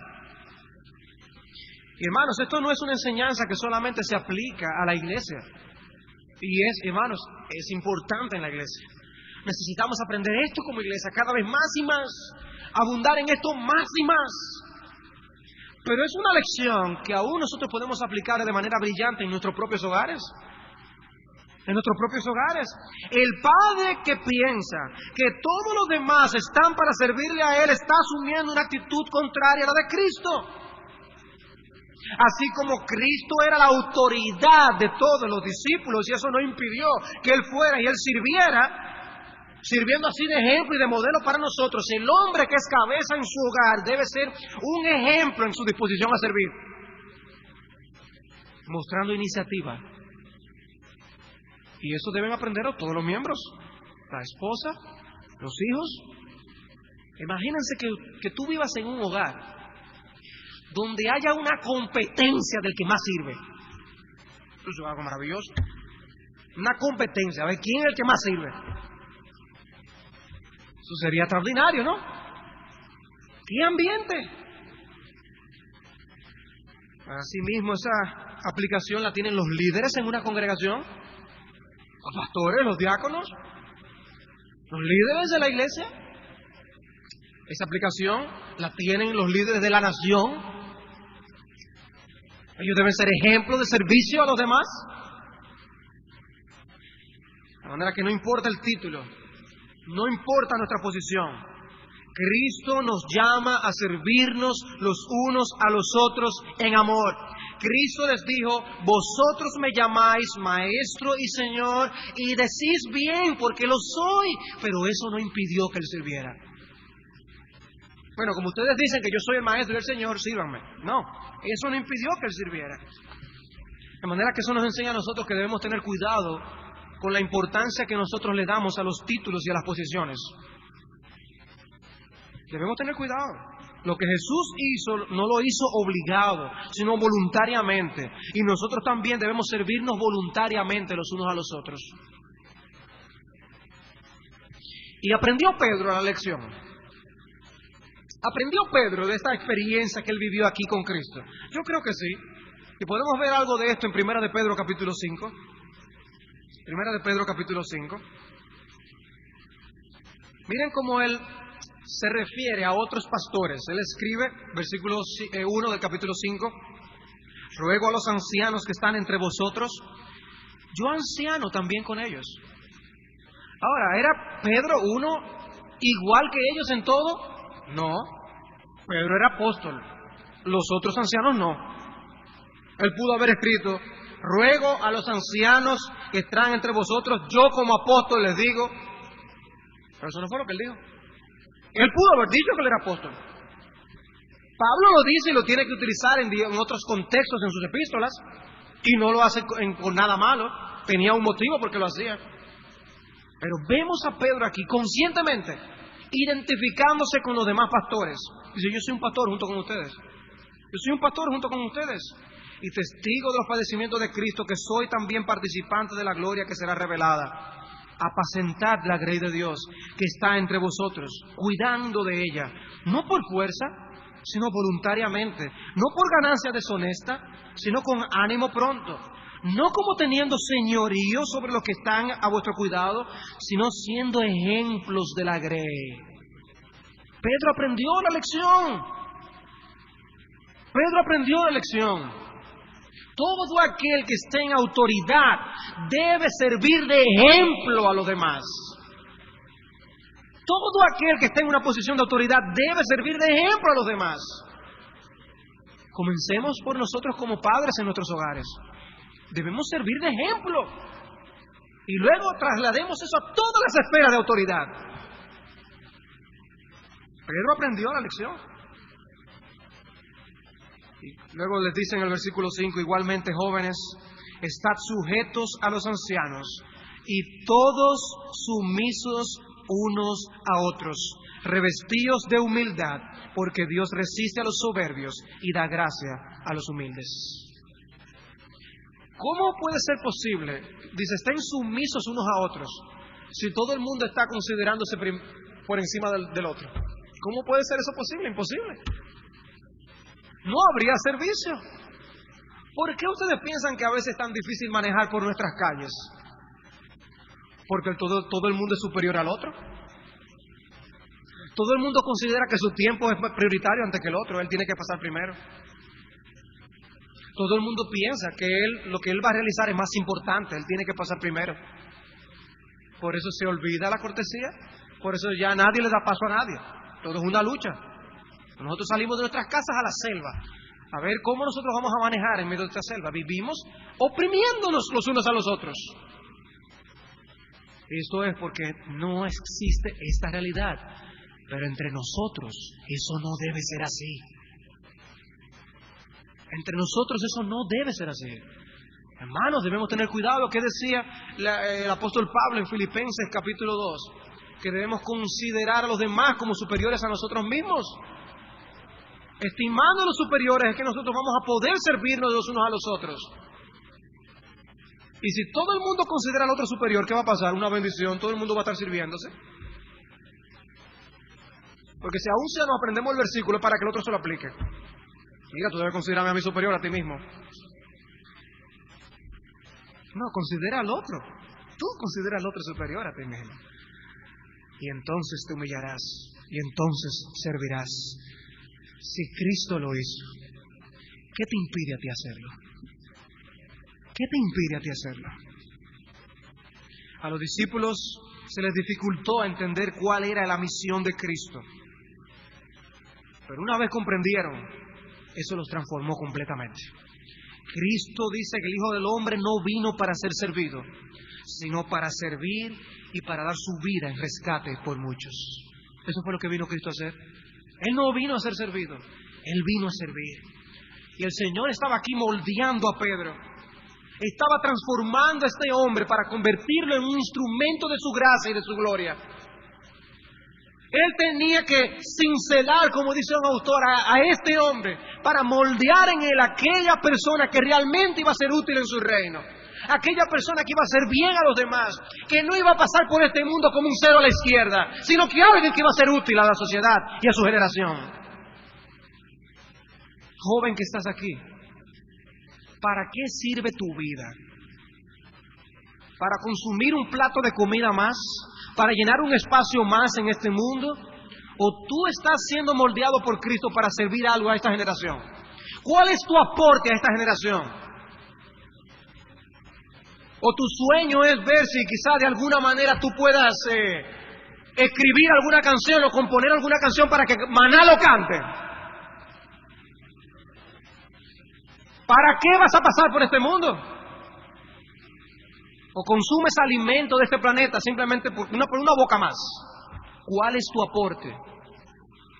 Y hermanos, esto no es una enseñanza que solamente se aplica a la iglesia. Y hermanos, es importante en la iglesia. Necesitamos aprender esto como iglesia cada vez más y más, abundar en esto más y más. Pero es una lección que aún nosotros podemos aplicar de manera brillante en nuestros propios hogares. En nuestros propios hogares. El padre que piensa que todos los demás están para servirle a él está asumiendo una actitud contraria a la de Cristo. Así como Cristo era la autoridad de todos los discípulos y eso no impidió que él fuera y él sirviera, sirviendo así de ejemplo y de modelo para nosotros, el hombre que es cabeza en su hogar debe ser un ejemplo en su disposición a servir, mostrando iniciativa. Y eso deben aprenderlo todos los miembros, la esposa, los hijos. Imagínense que tú vivas en un hogar donde haya una competencia del que más sirve. Eso es algo maravilloso. Una competencia, a ver quién es el que más sirve. Eso sería extraordinario, ¿no? ¡Qué ambiente! Asimismo, esa aplicación la tienen los líderes en una congregación, los pastores, los diáconos, los líderes de la iglesia. Esa aplicación la tienen los líderes de la nación. Ellos deben ser ejemplos de servicio a los demás. De manera que no importa el título, no importa nuestra posición. Cristo nos llama a servirnos los unos a los otros en amor. Cristo les dijo, vosotros me llamáis Maestro y Señor, y decís bien porque lo soy, pero eso no impidió que Él sirviera. Bueno, como ustedes dicen que yo soy el Maestro y el Señor, sírvanme. No, eso no impidió que Él sirviera. De manera que eso nos enseña a nosotros que debemos tener cuidado con la importancia que nosotros le damos a los títulos y a las posiciones. Debemos tener cuidado. Lo que Jesús hizo, no lo hizo obligado, sino voluntariamente. Y nosotros también debemos servirnos voluntariamente los unos a los otros. Y aprendió Pedro la lección. ¿Aprendió Pedro de esta experiencia que él vivió aquí con Cristo? Yo creo que sí. Y podemos ver algo de esto en 1 de Pedro capítulo 5. 1 de Pedro capítulo 5. Miren cómo él se refiere a otros pastores. Él escribe, versículo 1 del capítulo 5, ruego a los ancianos que están entre vosotros, yo anciano también con ellos. Ahora, ¿era Pedro uno igual que ellos en todo? No, Pedro era apóstol, los otros ancianos no. Él pudo haber escrito, ruego a los ancianos que están entre vosotros, yo como apóstol les digo, pero eso no fue lo que él dijo. Él pudo haber dicho que él era apóstol. Pablo lo dice y lo tiene que utilizar en otros contextos en sus epístolas, y no lo hace con nada malo, tenía un motivo por qué lo hacía. Pero vemos a Pedro aquí conscientemente identificándose con los demás pastores. Dice, yo soy un pastor junto con ustedes. Yo soy un pastor junto con ustedes y testigo de los padecimientos de Cristo, que soy también participante de la gloria que será revelada. Apacentad la grey de Dios que está entre vosotros, cuidando de ella, no por fuerza, sino voluntariamente, no por ganancia deshonesta, sino con ánimo pronto, no como teniendo señorío sobre los que están a vuestro cuidado, sino siendo ejemplos de la grey. Pedro aprendió la lección. Pedro aprendió la lección. Todo aquel que esté en autoridad debe servir de ejemplo a los demás. Todo aquel que esté en una posición de autoridad debe servir de ejemplo a los demás. Comencemos por nosotros como padres en nuestros hogares. Debemos servir de ejemplo. Y luego traslademos eso a todas las esferas de autoridad. Pedro aprendió la lección. Y luego les dice en el versículo 5, igualmente jóvenes, estad sujetos a los ancianos, y todos sumisos unos a otros, revestidos de humildad, porque Dios resiste a los soberbios y da gracia a los humildes. ¿Cómo puede ser posible? Dice, estén sumisos unos a otros, si todo el mundo está considerándose por encima del otro. ¿Cómo puede ser eso posible? Imposible. No habría servicio. ¿Por qué ustedes piensan que a veces es tan difícil manejar por nuestras calles? Porque todo el mundo es superior al otro. Todo el mundo considera que su tiempo es prioritario antes que el otro. Él tiene que pasar primero. Todo el mundo piensa que lo que él va a realizar es más importante. Él tiene que pasar primero. Por eso se olvida la cortesía. Por eso ya nadie le da paso a nadie. Todo es una lucha. Nosotros salimos de nuestras casas a la selva a ver cómo nosotros vamos a manejar en medio de esta selva. Vivimos oprimiéndonos los unos a los otros. Esto es porque no existe esta realidad. Pero entre nosotros eso no debe ser así. Entre nosotros eso no debe ser así. Hermanos, debemos tener cuidado. ¿Qué decía el apóstol Pablo en Filipenses capítulo 2? Que debemos considerar a los demás como superiores a nosotros mismos. Estimando a los superiores es que nosotros vamos a poder servirnos los unos a los otros. Y si todo el mundo considera al otro superior, ¿qué va a pasar? Una bendición, todo el mundo va a estar sirviéndose. Porque si aún nos aprendemos el versículo es para que el otro se lo aplique. Mira, tú debes considerarme a mí superior a ti mismo. No, considera al otro. Tú considera al otro superior a ti mismo. Y entonces te humillarás. Y entonces servirás. Si Cristo lo hizo, ¿qué te impide a ti hacerlo? ¿Qué te impide a ti hacerlo? A los discípulos se les dificultó entender cuál era la misión de Cristo. Pero una vez comprendieron, eso los transformó completamente. Cristo dice que el Hijo del Hombre no vino para ser servido, sino para servir y para dar su vida en rescate por muchos. Eso fue lo que vino Cristo a hacer. Él no vino a ser servido, Él vino a servir. Y el Señor estaba aquí moldeando a Pedro. Estaba transformando a este hombre para convertirlo en un instrumento de su gracia y de su gloria. Él tenía que cincelar, como dice un autor, a este hombre para moldear en él aquella persona que realmente iba a ser útil en su reino. Aquella persona que iba a hacer bien a los demás, que no iba a pasar por este mundo como un cero a la izquierda, sino que alguien que iba a ser útil a la sociedad y a su generación. Joven que estás aquí, ¿para qué sirve tu vida? ¿Para consumir un plato de comida más? ¿Para llenar un espacio más en este mundo? ¿O tú estás siendo moldeado por Cristo para servir algo a esta generación? ¿Cuál es tu aporte a esta generación? ¿O tu sueño es ver si quizá de alguna manera tú puedas escribir alguna canción o componer alguna canción para que Maná lo cante? ¿Para qué vas a pasar por este mundo? ¿O consumes alimento de este planeta simplemente por una boca más? ¿Cuál es tu aporte?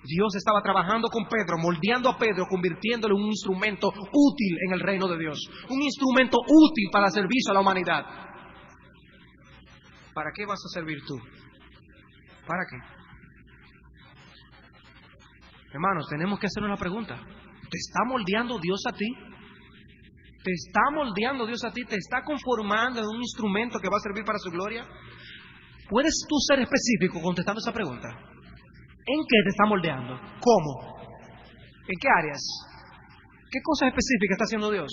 Dios estaba trabajando con Pedro, moldeando a Pedro, convirtiéndolo en un instrumento útil en el reino de Dios. Un instrumento útil para el servicio a la humanidad. ¿Para qué vas a servir tú? ¿Para qué? Hermanos, tenemos que hacernos la pregunta. ¿Te está moldeando Dios a ti? ¿Te está moldeando Dios a ti? ¿Te está conformando en un instrumento que va a servir para su gloria? ¿Puedes tú ser específico contestando esa pregunta? ¿En qué te está moldeando? ¿Cómo? ¿En qué áreas? ¿Qué cosas específicas está haciendo Dios?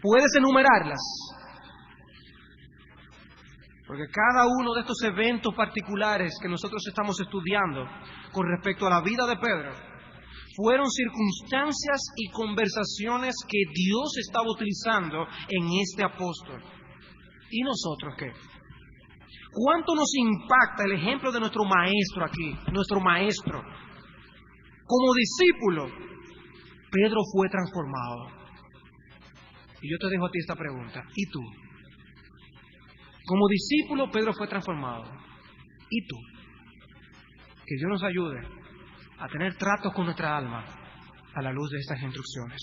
¿Puedes enumerarlas? Porque cada uno de estos eventos particulares que nosotros estamos estudiando con respecto a la vida de Pedro fueron circunstancias y conversaciones que Dios estaba utilizando en este apóstol. ¿Y nosotros qué? ¿Cuánto nos impacta el ejemplo de nuestro maestro aquí? Nuestro maestro. Como discípulo, Pedro fue transformado. Y yo te dejo a ti esta pregunta. ¿Y tú? Como discípulo, Pedro fue transformado. ¿Y tú? Que Dios nos ayude a tener tratos con nuestra alma a la luz de estas instrucciones.